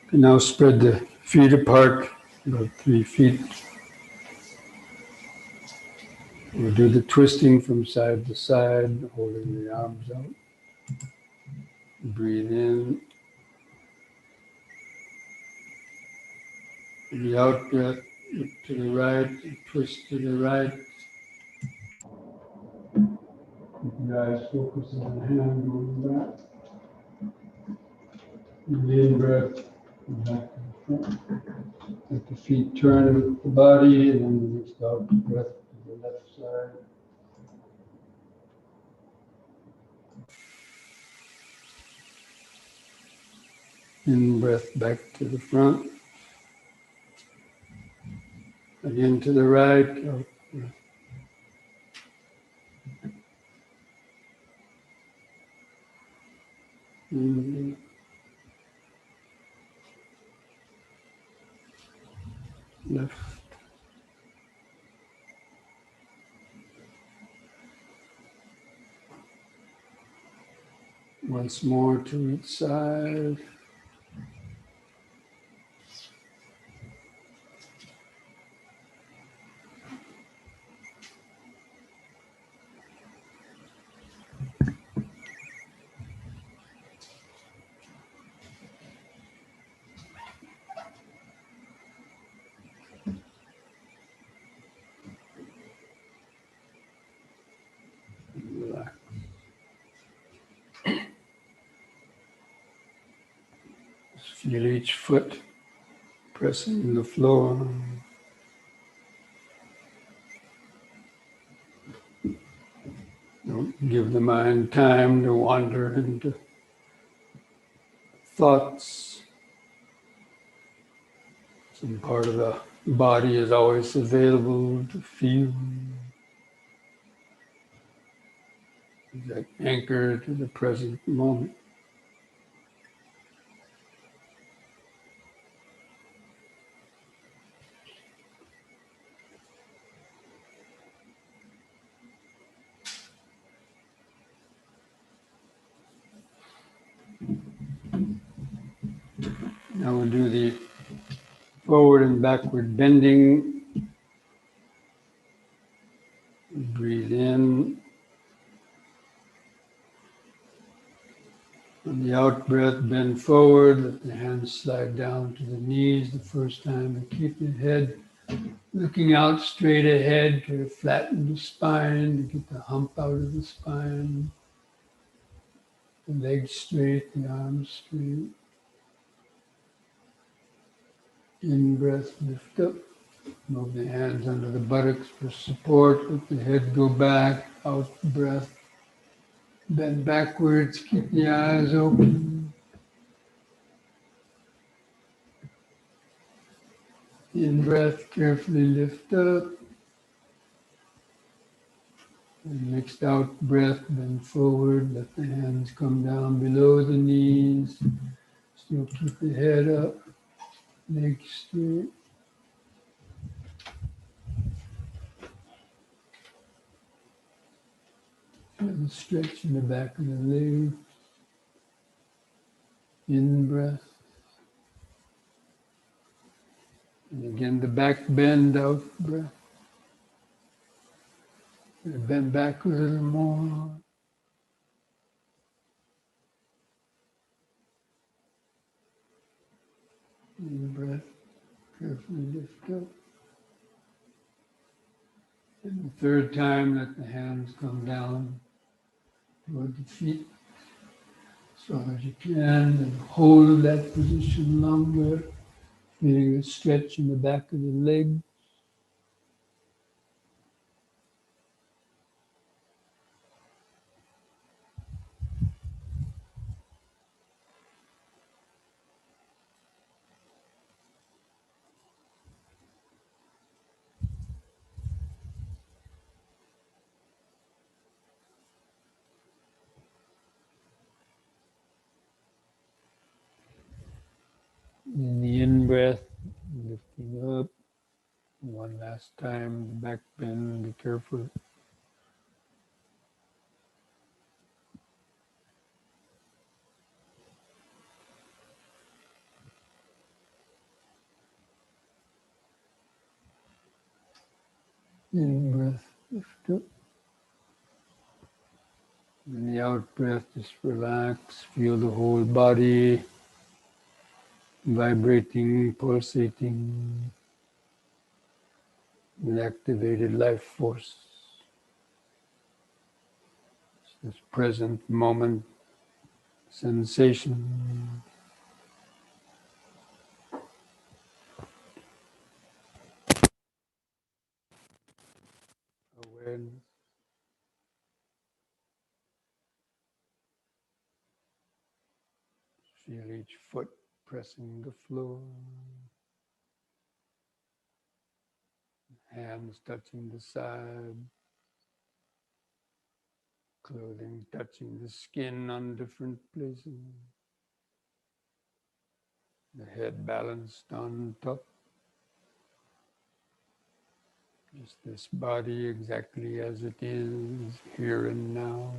And now spread the feet apart, about 3 feet. We'll do the twisting from side to side, holding the arms out. Breathe in. And the out breath, look to the right, and twist to the right. Keep your eyes focused on the hand going back. And the in breath, back to the front. Let the feet turn with the body, and then the next out breath to the left side. In breath back to the front. Again to the right. Out breath. In left. Once more to each side. relax. Just feel each foot pressing the floor. Don't give the mind time to wander into thoughts. Some part of the body is always available to feel. That anchor to the present moment. Now we'll do the forward and backward bending. Breathe in. On the out breath, bend forward. Let the hands slide down to the knees the first time. And keep the head looking out straight ahead to flatten the spine, to get the hump out of the spine. The legs straight, the arms straight. In breath, lift up. Move the hands under the buttocks for support. Let the head go back. Out breath. Bend backwards. Keep the eyes open. In breath, carefully lift up. And next out breath, bend forward. Let the hands come down below the knees. Still keep the head up. Legs straight. Feel the stretch in the back of the leg. In breath. And again, the back bend, out breath. And bend back a little more. In breath, carefully lift up. And the third time, let the hands come down toward the feet as far as you can, and hold that position longer, feeling the stretch in the back of the leg. In the in-breath, lifting up. One last time, the back bend, be careful. In-breath, lift up. In the out-breath, just relax. Feel the whole body vibrating, pulsating with activated life force. This present moment sensation. Awareness. Feel each foot pressing the floor. Hands touching the side. Clothing touching the skin on different places. The head balanced on top. Just this body exactly as it is, here and now.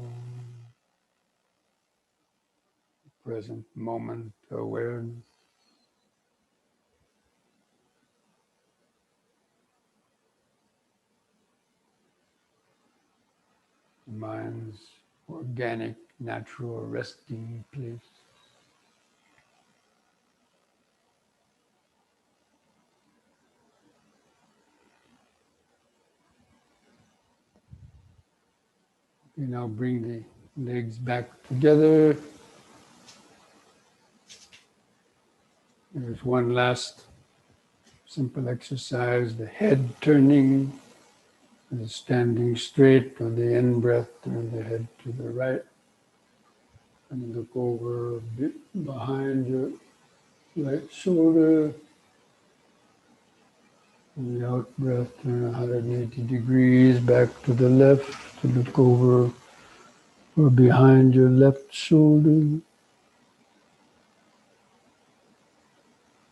Present moment awareness. The mind's organic, natural resting place. Okay, now bring the legs back together. There's one last simple exercise, the head turning, and standing straight. On the in-breath, turn the head to the right and look over behind your right shoulder. On the out-breath, turn 180 degrees back to the left to look over or behind your left shoulder.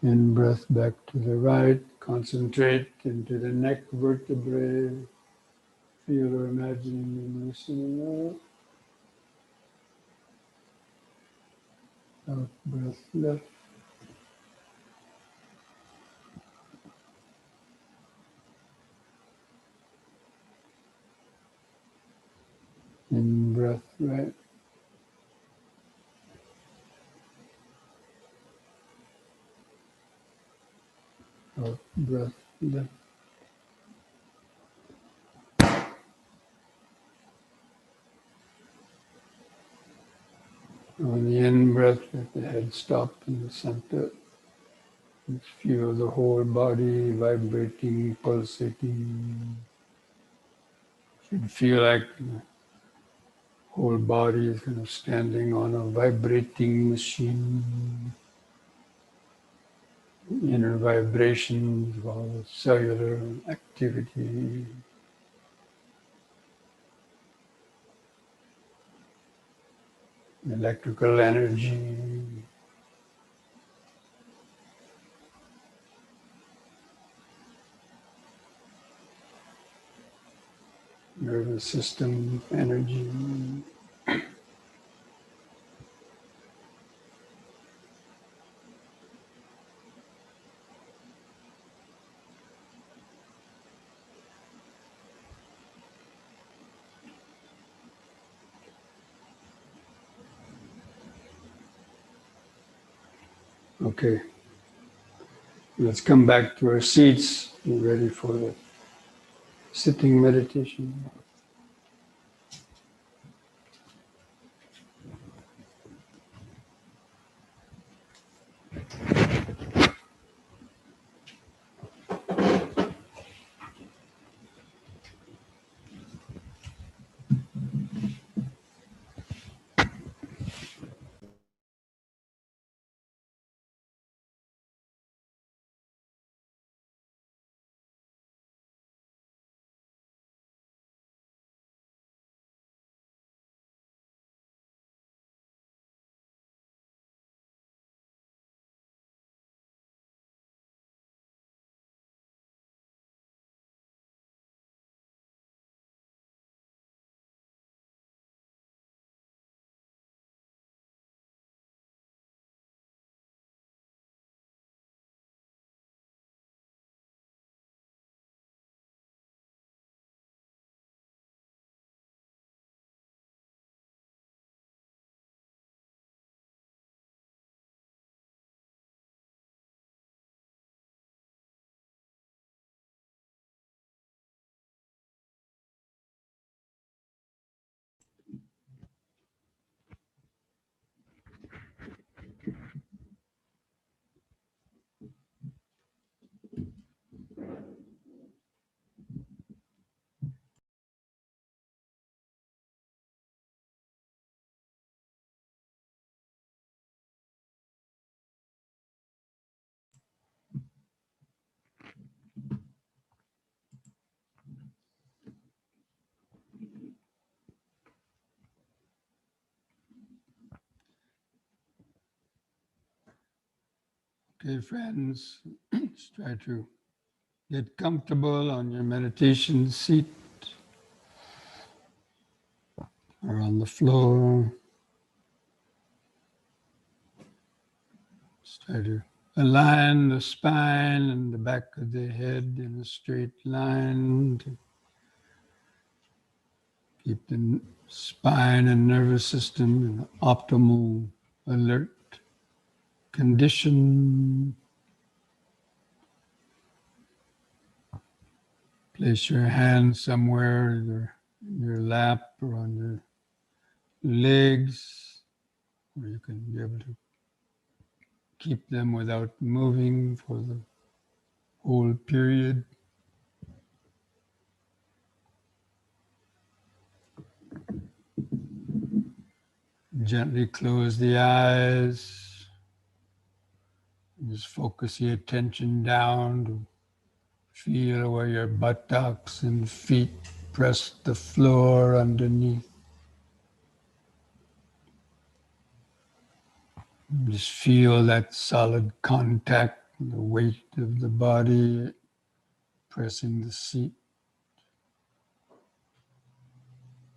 In-breath back to the right. Concentrate into the neck vertebrae. Feel or imagine you loosening up. Out breath left. In breath right. Out breath left. On the in breath, let the head stop in the center. And feel the whole body vibrating, pulsating. You should feel like the whole body is kind of standing on a vibrating machine. Inner vibrations of all the cellular activity. Electrical energy. Nervous system energy. Okay, let's come back to our seats. Be ready for the sitting meditation. Okay, friends, let's try to get comfortable on your meditation seat or on the floor. Let's try to align the spine and the back of the head in a straight line to keep the spine and nervous system in optimal alert condition. Place your hand somewhere, either in your lap or on your legs, where you can be able to keep them without moving for the whole period. Gently close the eyes. Just focus your attention down to feel where your buttocks and feet press the floor underneath. Just feel that solid contact, the weight of the body pressing the seat.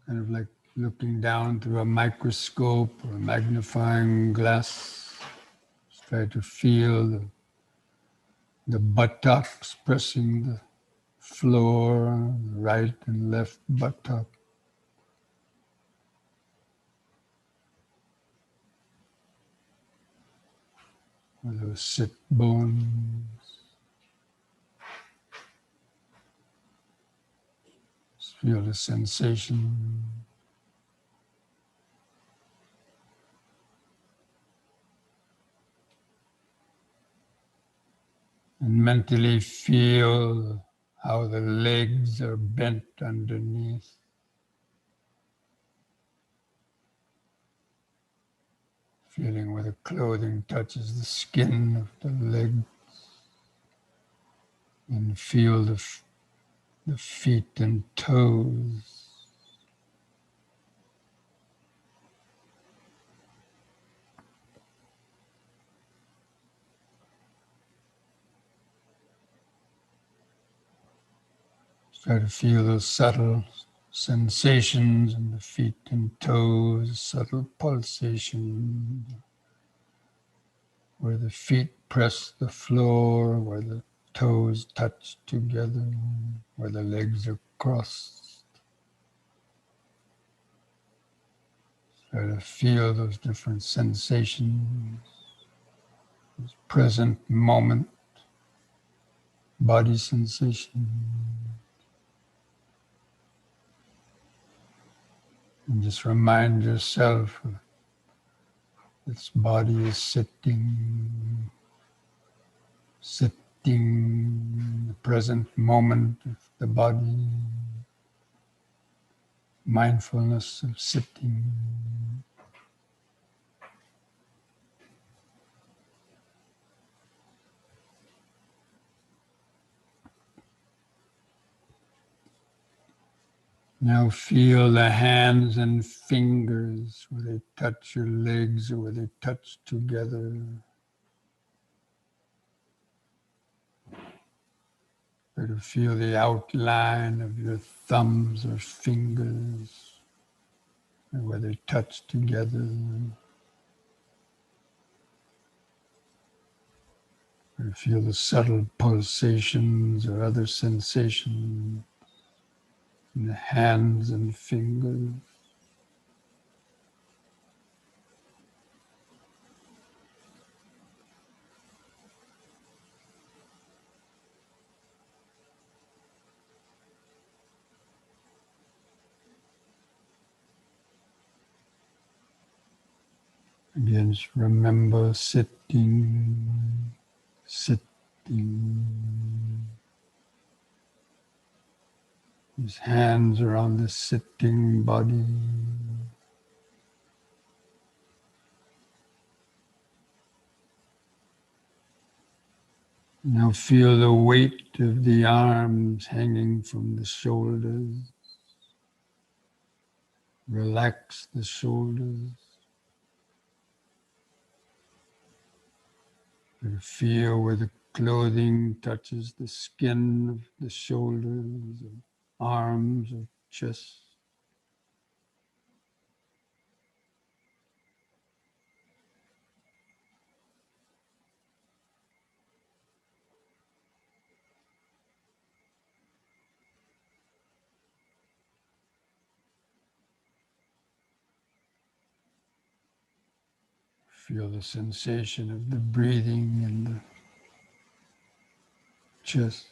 Kind of like looking down through a microscope or a magnifying glass. Just try to feel the buttocks pressing the floor, the right and left buttock. Or those sit bones. Just feel the sensation. And mentally feel how the legs are bent underneath. Feeling where the clothing touches the skin of the leg. And feel the feet and toes. Try to feel those subtle sensations in the feet and toes, subtle pulsation, where the feet press the floor, where the toes touch together, where the legs are crossed. Try to feel those different sensations, this present moment, body sensation. And just remind yourself this body is sitting, the present moment of the body, mindfulness of sitting. Now feel the hands and fingers where they touch your legs or where they touch together. Try to feel the outline of your thumbs or fingers where they touch together. Try to feel the subtle pulsations or other sensations in the hands and fingers. Again, just remember sitting, sitting. His hands are on the sitting body. Now feel the weight of the arms hanging from the shoulders. Relax the shoulders. Feel where the clothing touches the skin of the shoulders, or arms, or chest. Feel the sensation of the breathing in the chest.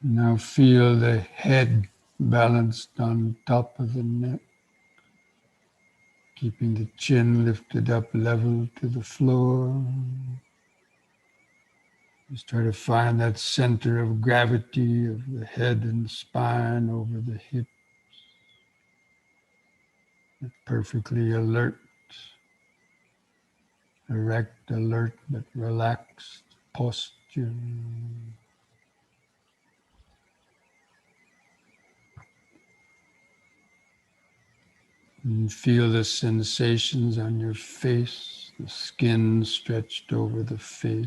Now feel the head balanced on top of the neck, keeping the chin lifted up level to the floor. Just try to find that center of gravity of the head and spine over the hips. Perfectly alert, erect, alert, but relaxed posture. And feel the sensations on your face, the skin stretched over the face.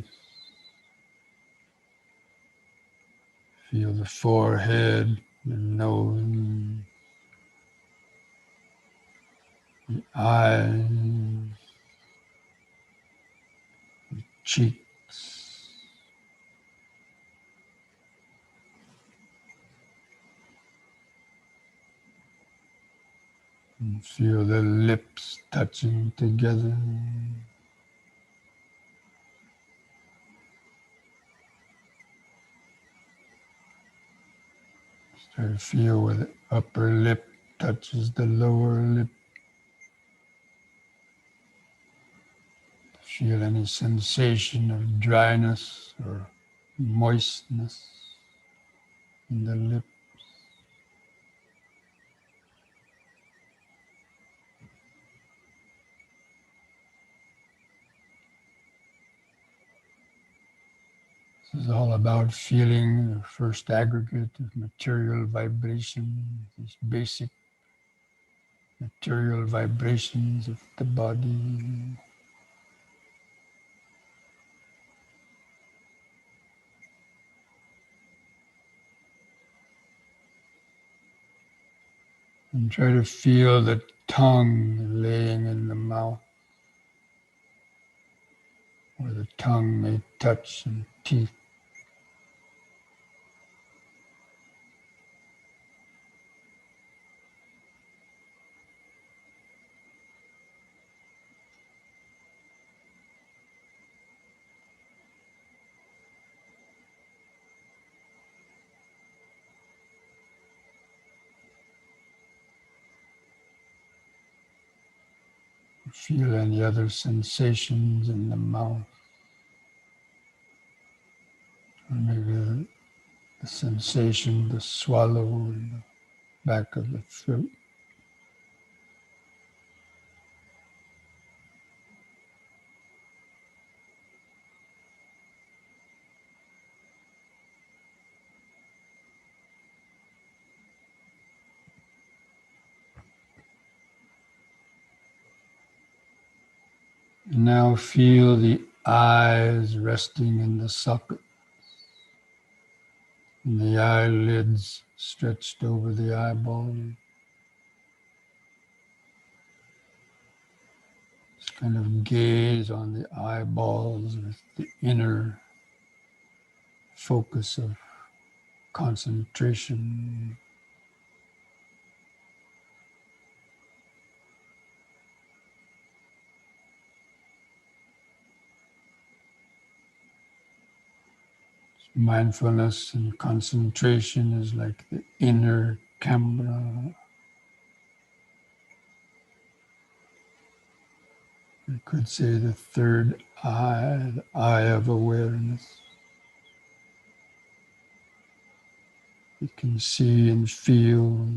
Feel the forehead, the nose, the eyes, cheeks. And feel the lips touching together. Try to feel where the upper lip touches the lower lip. Feel any sensation of dryness or moistness in the lip. This is all about feeling the first aggregate of material vibration, these basic material vibrations of the body. And try to feel the tongue laying in the mouth, where the tongue may touch some teeth. Feel any other sensations in the mouth, or maybe the sensation to swallow in the back of the throat. Now feel the eyes resting in the socket, and the eyelids stretched over the eyeball. Just kind of gaze on the eyeballs with the inner focus of concentration. Mindfulness and concentration is like the inner camera. You could say the third eye, the eye of awareness. You can see and feel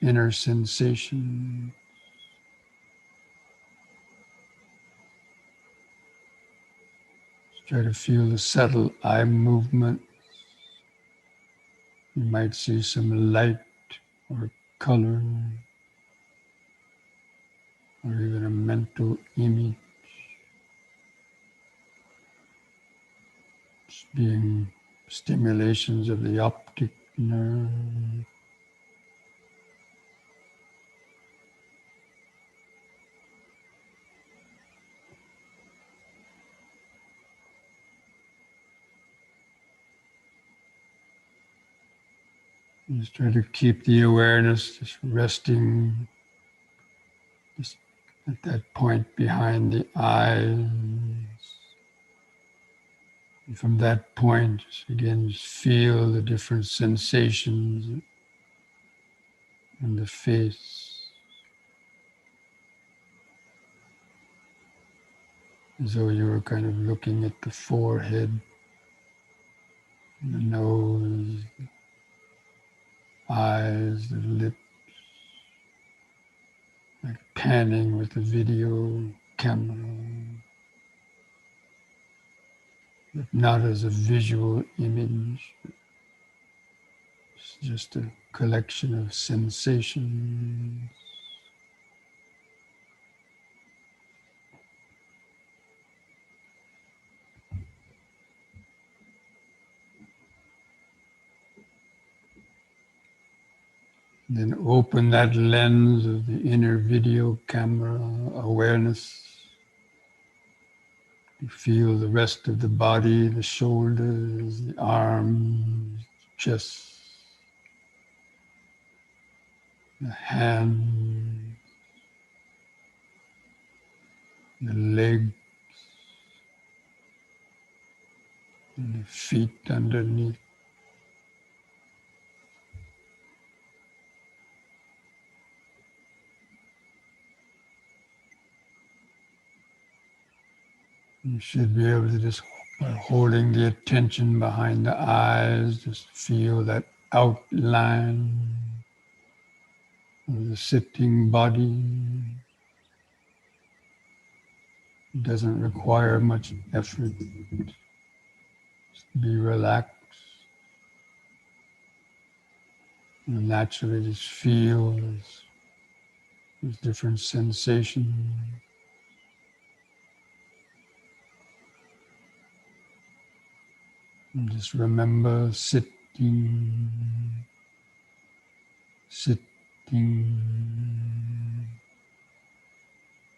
inner sensation. Try to feel the subtle eye movement. You might see some light or color or even a mental image. Just being stimulations of the optic nerve. Just try to keep the awareness just resting just at that point behind the eyes. And from that point, just feel the different sensations in the face, as though you were kind of looking at the forehead, the nose, eyes, the lips, like panning with the video camera, but not as a visual image. It's just a collection of sensations. Then open that lens of the inner video camera awareness. You feel the rest of the body, the shoulders, the arms, chest, the hands, the legs, and the feet underneath. You should be able to just, by holding the attention behind the eyes, just feel that outline of the sitting body. It doesn't require much effort. Just be relaxed and naturally just feel these different sensations. And just remember sitting, sitting,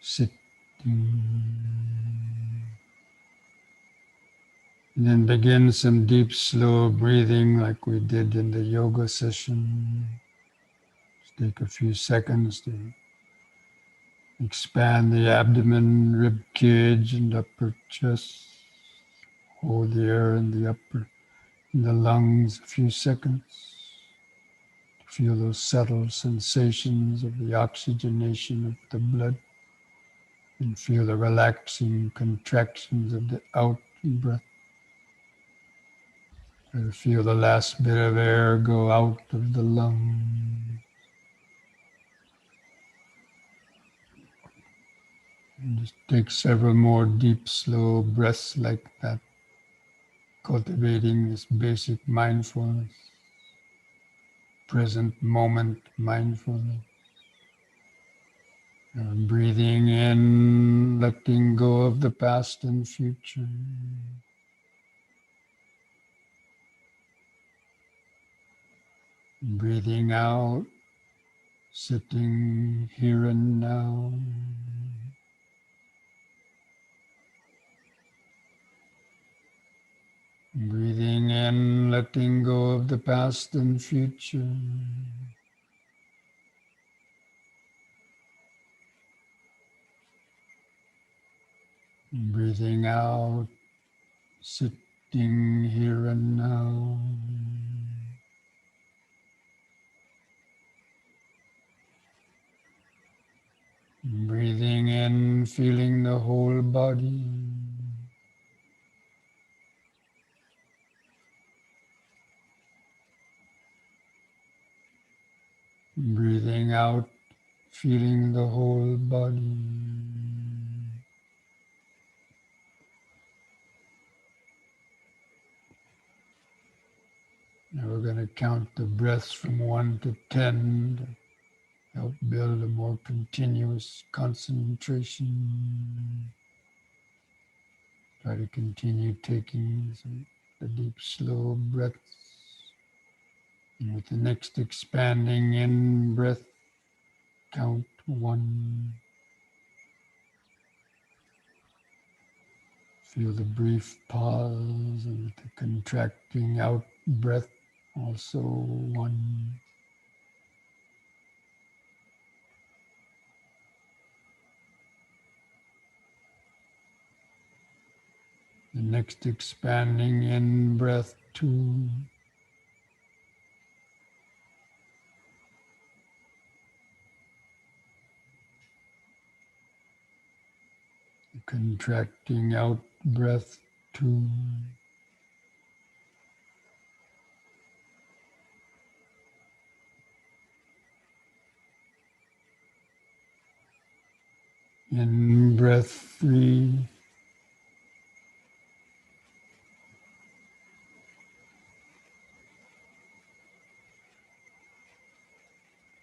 sitting. And then begin some deep, slow breathing like we did in the yoga session. Just take a few seconds to expand the abdomen, rib cage, and upper chest. Hold the air in the lungs a few seconds. Feel those subtle sensations of the oxygenation of the blood, and feel the relaxing contractions of the out breath. And feel the last bit of air go out of the lung. And just take several more deep, slow breaths like that, cultivating this basic mindfulness, present moment mindfulness. Breathing in, letting go of the past and future. Breathing out, sitting here and now. Breathing in, letting go of the past and future. Breathing out, sitting here and now. Breathing in, feeling the whole body. Breathing out, feeling the whole body. Now we're going to count the breaths from 1 to 10 to help build a more continuous concentration. Try to continue taking the deep, slow breaths. And with the next expanding in breath, count 1. Feel the brief pause, and with the contracting out breath, also 1. The Next, expanding in breath 2. Contracting out breath 2. In breath 3.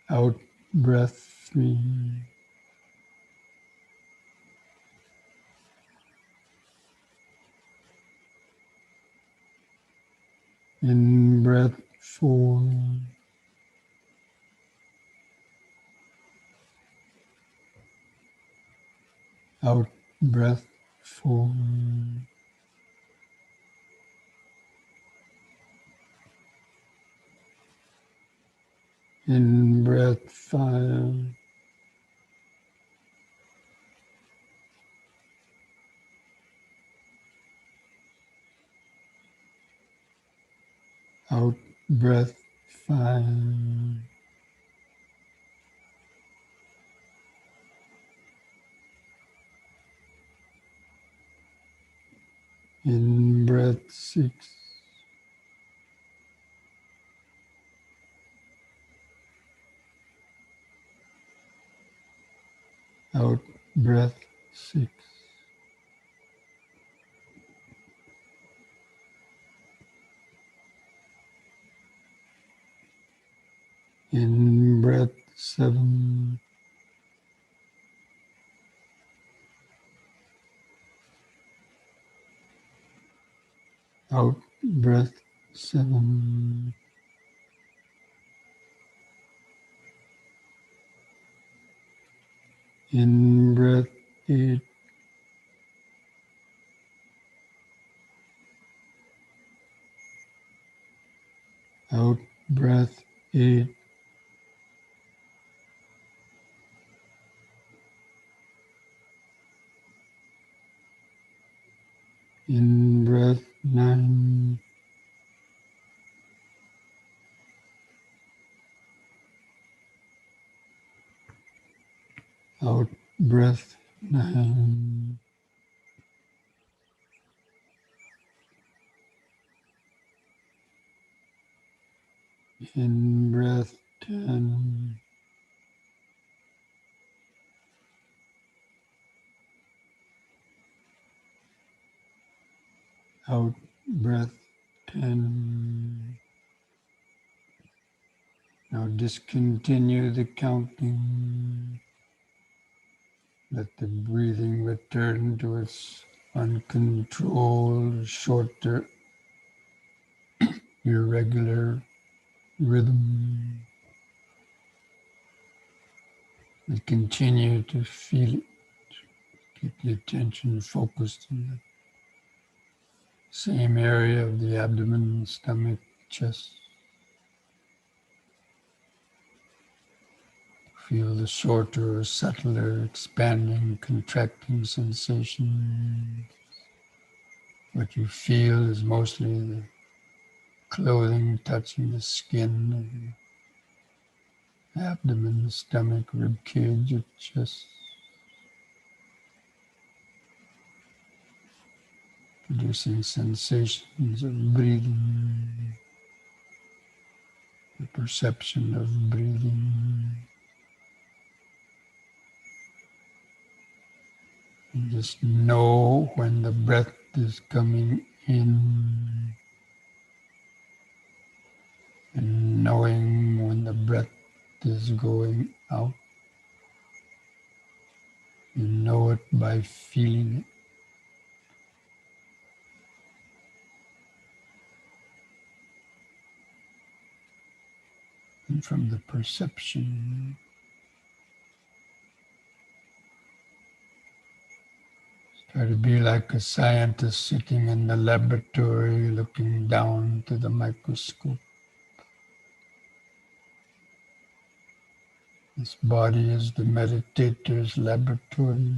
Out breath 3. In breath 4. Out breath 4. In breath 5. Out breath 5. In breath 6. Out breath 6. In breath 7. Out breath 7. In breath 8. Out breath 8. In breath 9. Out breath 9. In breath 10. Out breath 10. Now discontinue the counting. Let the breathing return to its uncontrolled, shorter, irregular rhythm. And continue to feel it. Keep the attention focused on the same area of the abdomen, stomach, chest. Feel the shorter, subtler, expanding, contracting sensation. What you feel is mostly the clothing touching the skin of the abdomen, stomach, rib cage, or chest. Producing sensations of breathing, the perception of breathing. And just know when the breath is coming in and knowing when the breath is going out. You know it by feeling it. And from the perception, try to be like a scientist sitting in the laboratory looking down to the microscope. This body is the meditator's laboratory.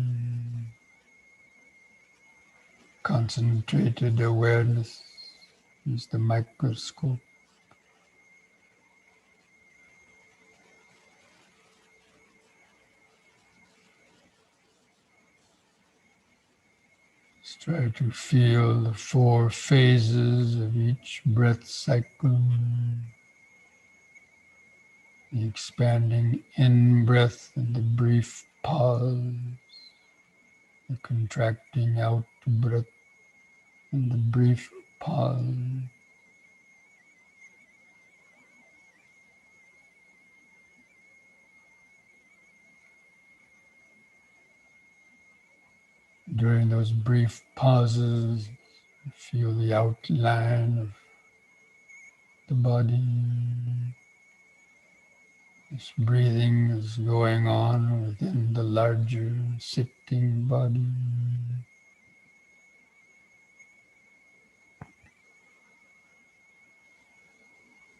Concentrated awareness is the microscope. Let's try to feel the 4 phases of each breath cycle. The expanding in-breath and the brief pause. The contracting out breath and the brief pause. During those brief pauses, feel the outline of the body. This breathing is going on within the larger sitting body.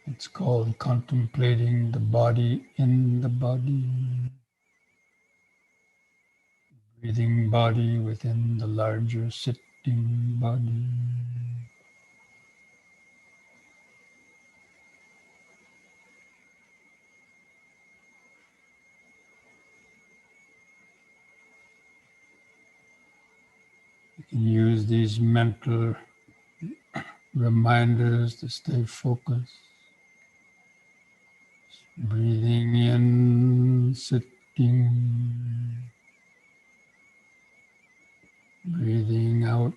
It's called contemplating the body in the body. Breathing body within the larger sitting body. You can use these mental reminders to stay focused. Breathing in, sitting. Breathing out,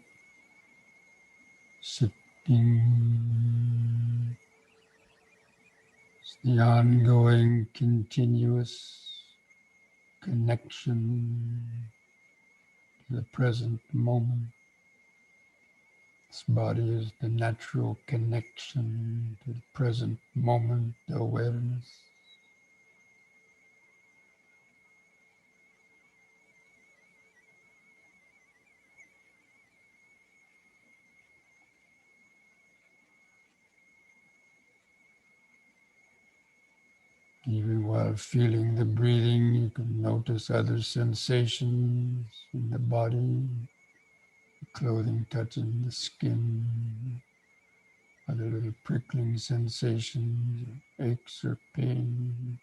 sitting. It's the ongoing, continuous connection to the present moment. This body is the natural connection to the present moment awareness. Even while feeling the breathing, you can notice other sensations in the body, the clothing touching the skin, other little prickling sensations, aches or pain.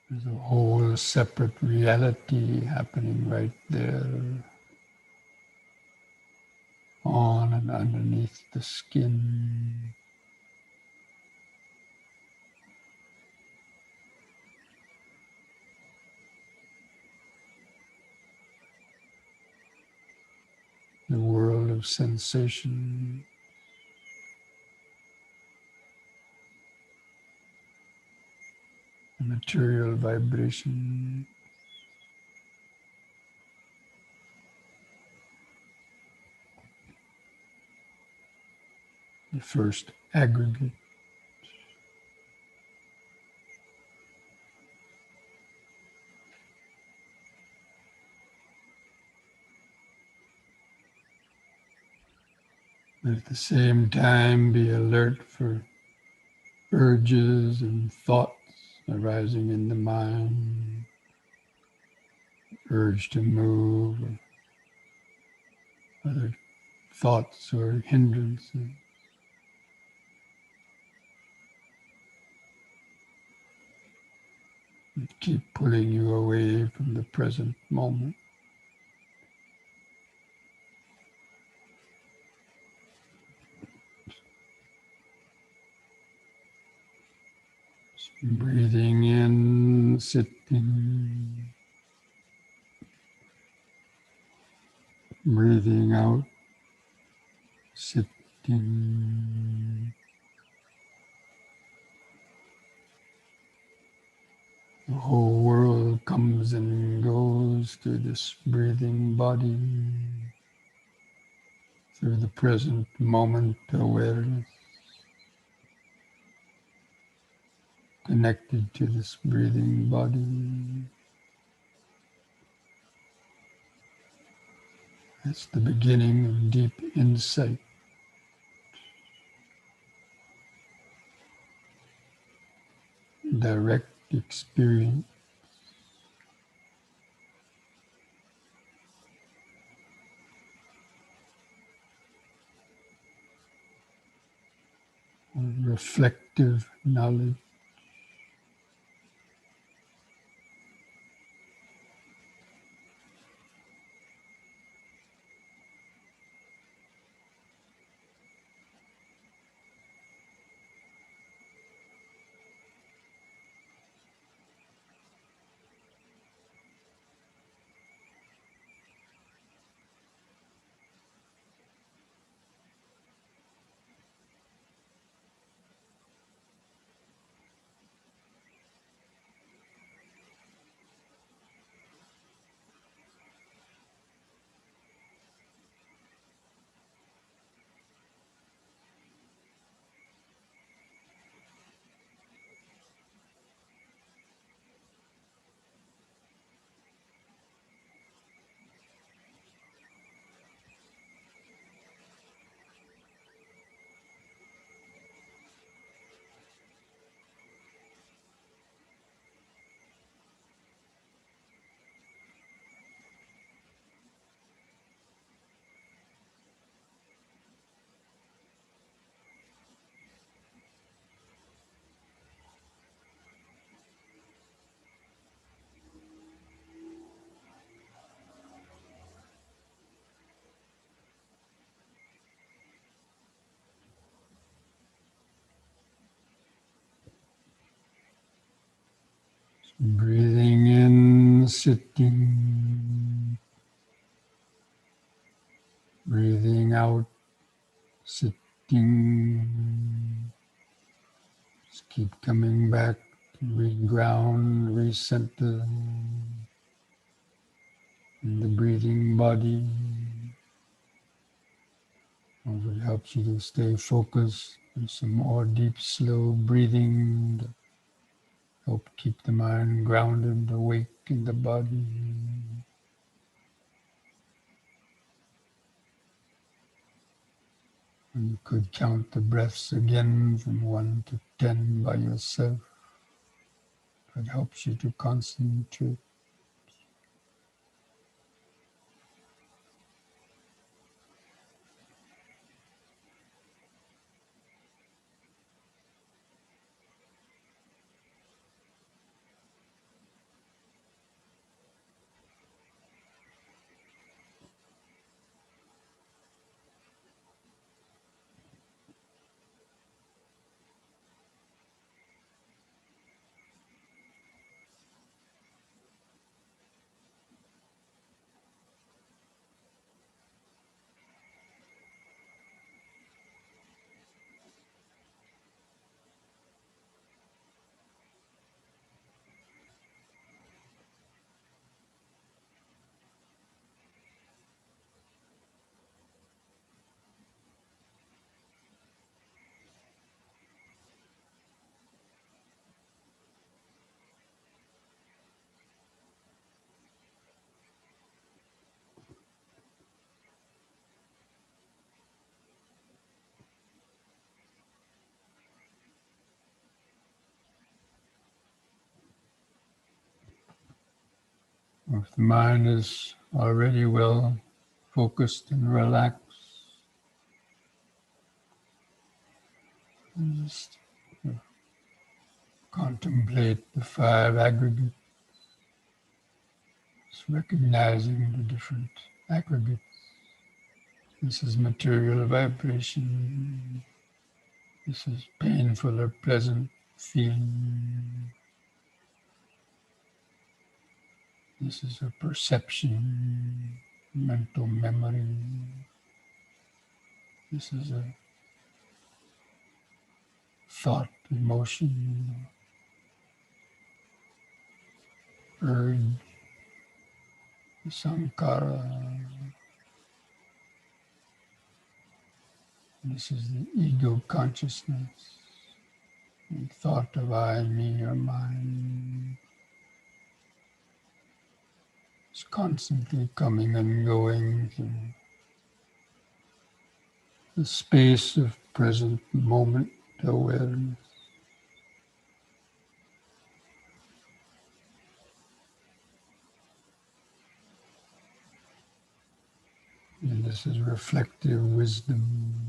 There's a whole separate reality happening right there, on and underneath the skin. The world of sensation. The material vibration. The first aggregate. But at the same time, be alert for urges and thoughts arising in the mind. Urge to move, or other thoughts or hindrances. That keep pulling you away from the present moment. Breathing in, sitting. Breathing out, sitting. The whole world comes and goes through this breathing body, through the present moment awareness, connected to this breathing body. That's the beginning of deep insight. direct experience. Or reflective knowledge. Breathing in, sitting. Breathing out, sitting. Just keep coming back, reground, recenter in the breathing body. If it helps you to stay focused, and some more deep, slow breathing to help keep the mind grounded, awake in the body. And you could count the breaths again from 1 to 10 by yourself. It helps you to concentrate. If the mind is already well focused and relaxed, just contemplate the 5 aggregates, recognizing the different aggregates. This is material vibration. This is painful or pleasant feeling. This is a perception, mental memory. This is a thought, emotion, urge, sankhara. This is the ego consciousness, the thought of I, me, or mine. It's constantly coming and going through the space of present moment awareness. And this is reflective wisdom.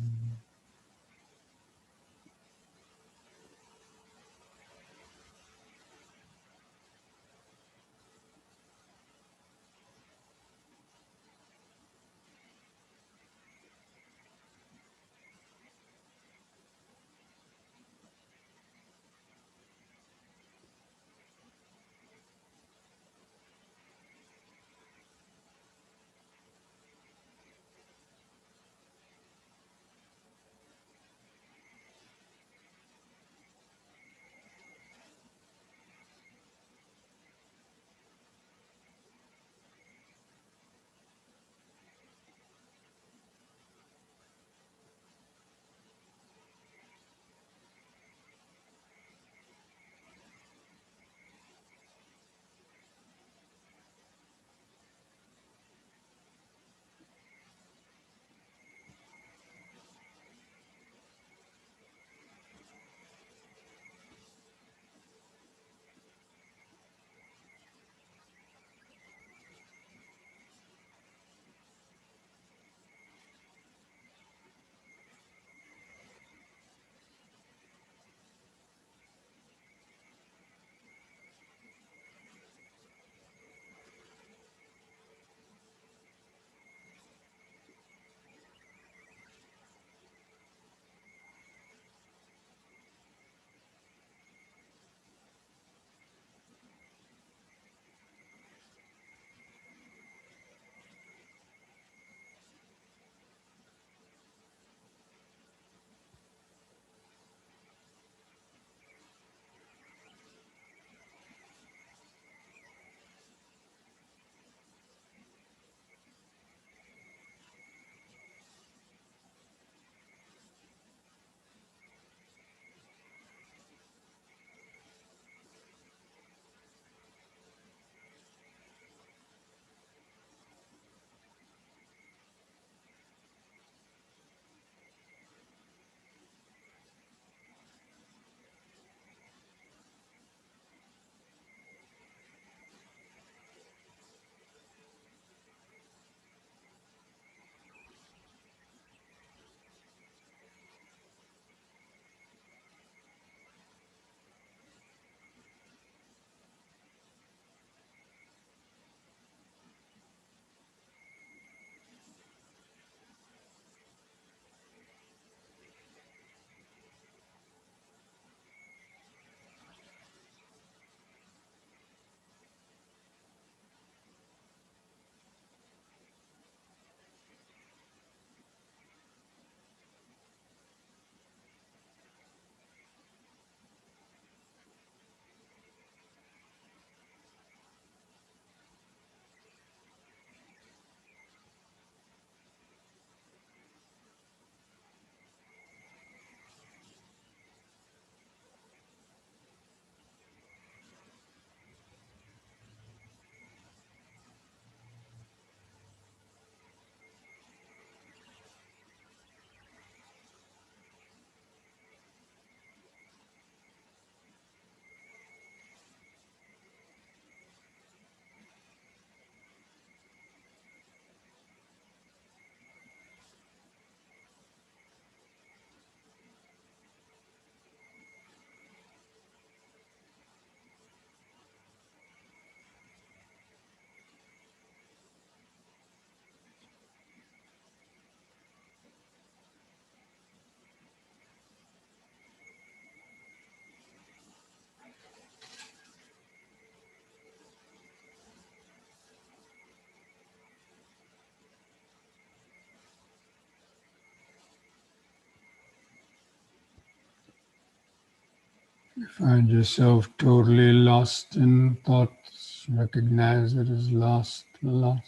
Find yourself totally lost in thoughts. Recognize it as lost, lost.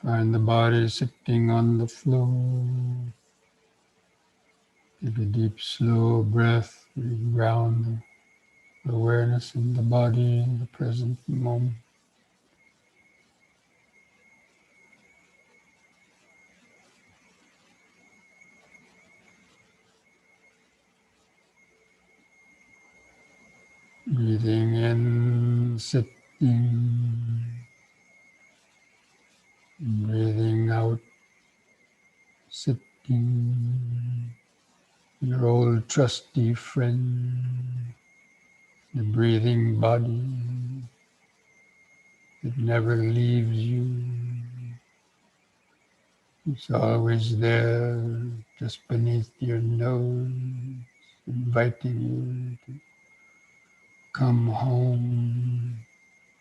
Find the body sitting on the floor. Take a deep, slow breath. Ground the awareness in the body in the present moment. Breathing in, sitting. Breathing out, sitting, your old trusty friend, the breathing body that never leaves you. It's always there, just beneath your nose, inviting you to come home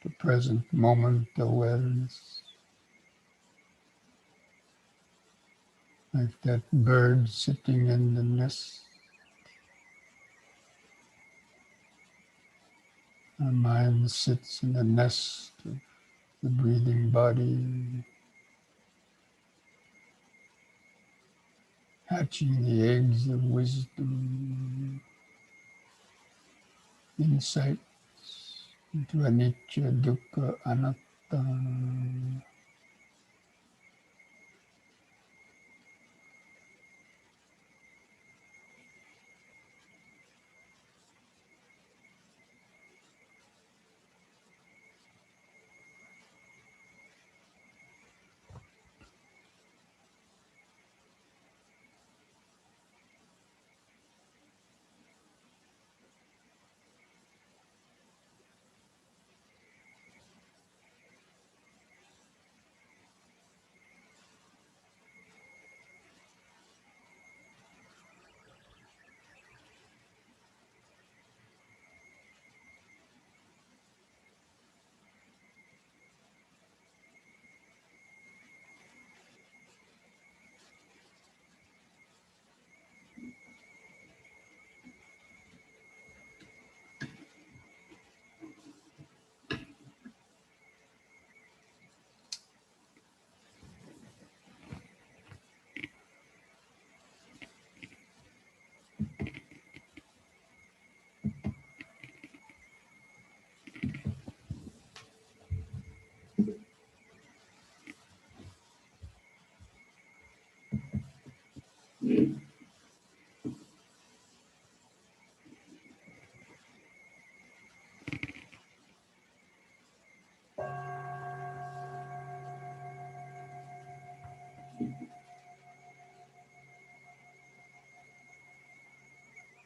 to present moment awareness. Like that bird sitting in the nest. Our mind sits in the nest of the breathing body, hatching the eggs of wisdom, insights into anicca, dukkha, anatta.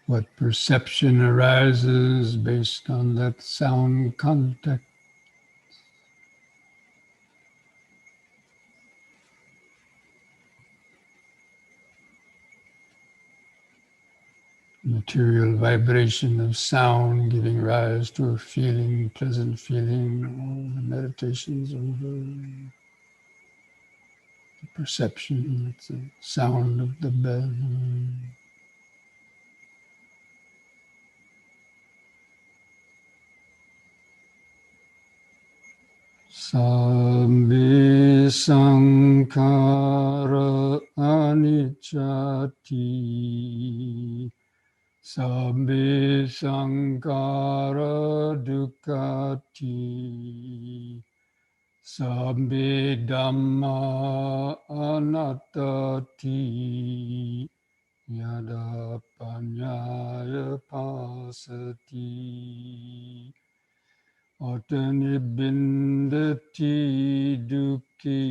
What perception arises based on that sound contact? Material vibration of sound giving rise to a feeling, pleasant feeling. All the meditations over the perception, it's the sound of the bell. Sabbe sankhara anicchati. Sabbe sankhara dukkati. Sabbe dhamma anattati. Yada panyaya pasati. Atani bindati dukkhi.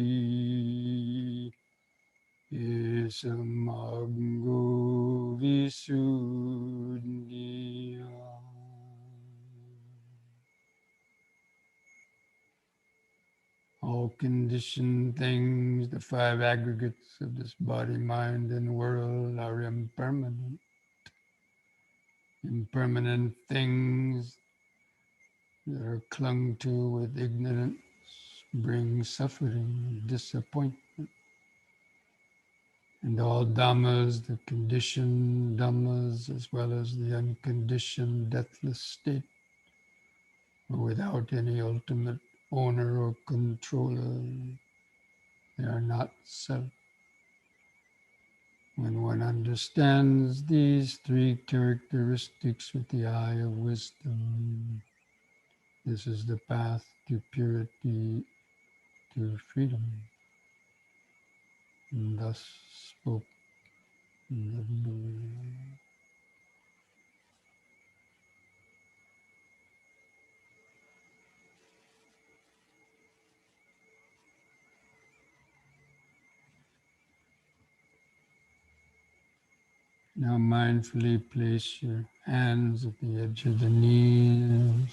Esamango visuddhiya. All conditioned things, the five aggregates of this body, mind, and world are impermanent. Impermanent things that are clung to with ignorance bring suffering, disappointment. And all dhammas, the conditioned dhammas, as well as the unconditioned deathless state, are without any ultimate owner or controller. They are not self. When one understands these three characteristics with the eye of wisdom, this is the path to purity, to freedom. And thus spoke the Buddha. Now mindfully place your hands at the edge of the knees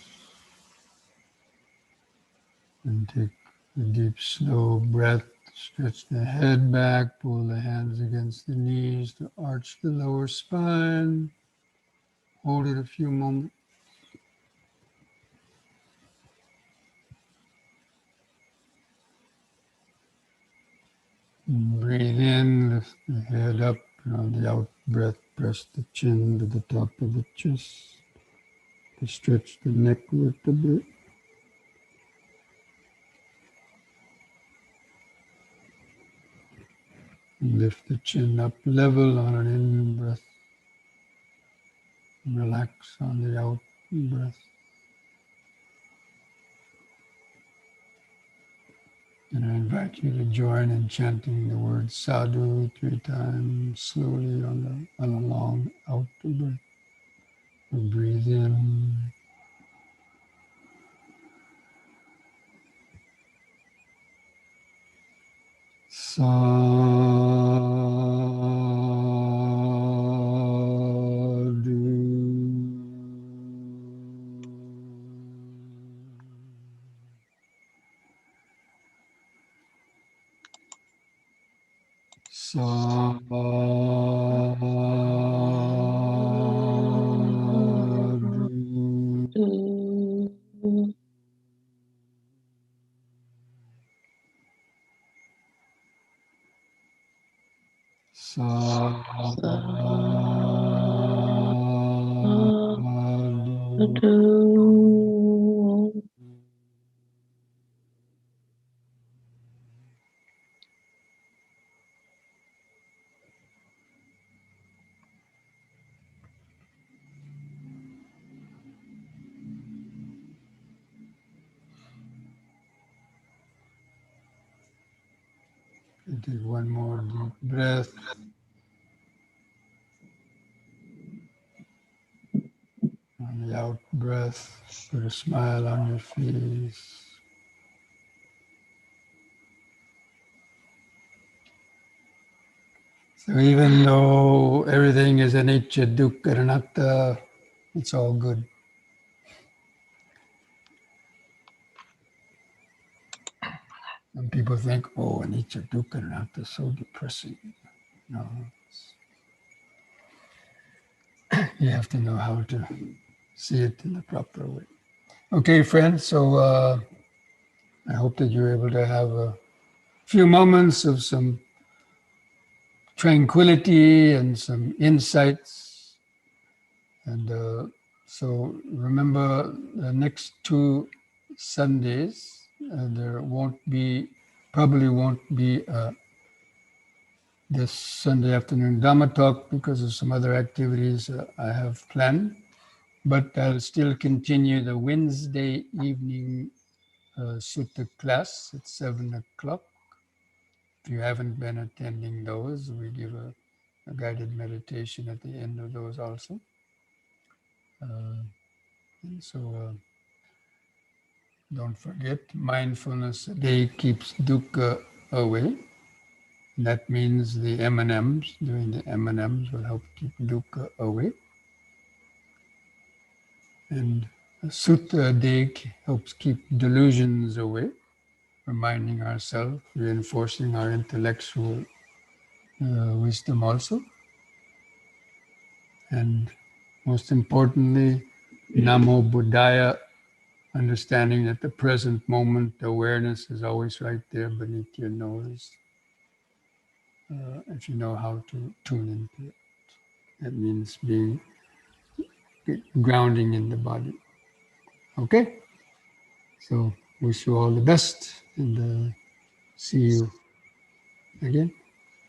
and take a deep, slow breath. Stretch the head back, pull the hands against the knees to arch the lower spine. Hold it a few moments. Breathe in, lift the head up, and on the out breath, press the chin to the top of the chest to stretch the neck vertebrae. Lift the chin up level on an in breath. Relax on the out breath. And I invite you to join in chanting the word sadhu 3 times slowly on a long out breath. We breathe in. Sadhu. Sadhu. Sadhu. Take one more deep breath. On the out breath, put a smile on your face. So even though everything is anicca, dukkha, anatta, it's all good. Some people think, oh, anicca, dukkha, anatta is so depressing. No, you have to know how to see it in the proper way. Okay, friends, so I hope that you're able to have a few moments of some tranquility and some insights. And so remember the next 2 Sundays, there probably won't be this Sunday afternoon Dhamma talk because of some other activities I have planned. But I'll still continue the Wednesday evening sutta class at 7 o'clock. If you haven't been attending those, we give a guided meditation at the end of those also. And so don't forget, mindfulness a day keeps dukkha away. That means the M&Ms, doing the M&Ms will help keep dukkha away. And a sutta a day helps keep delusions away, reminding ourselves, reinforcing our intellectual wisdom also. And most importantly, Namo Buddhaya, understanding that the present moment awareness is always right there beneath your nose. If you know how to tune into it. That means grounding in the body. Okay? So wish you all the best and see you again.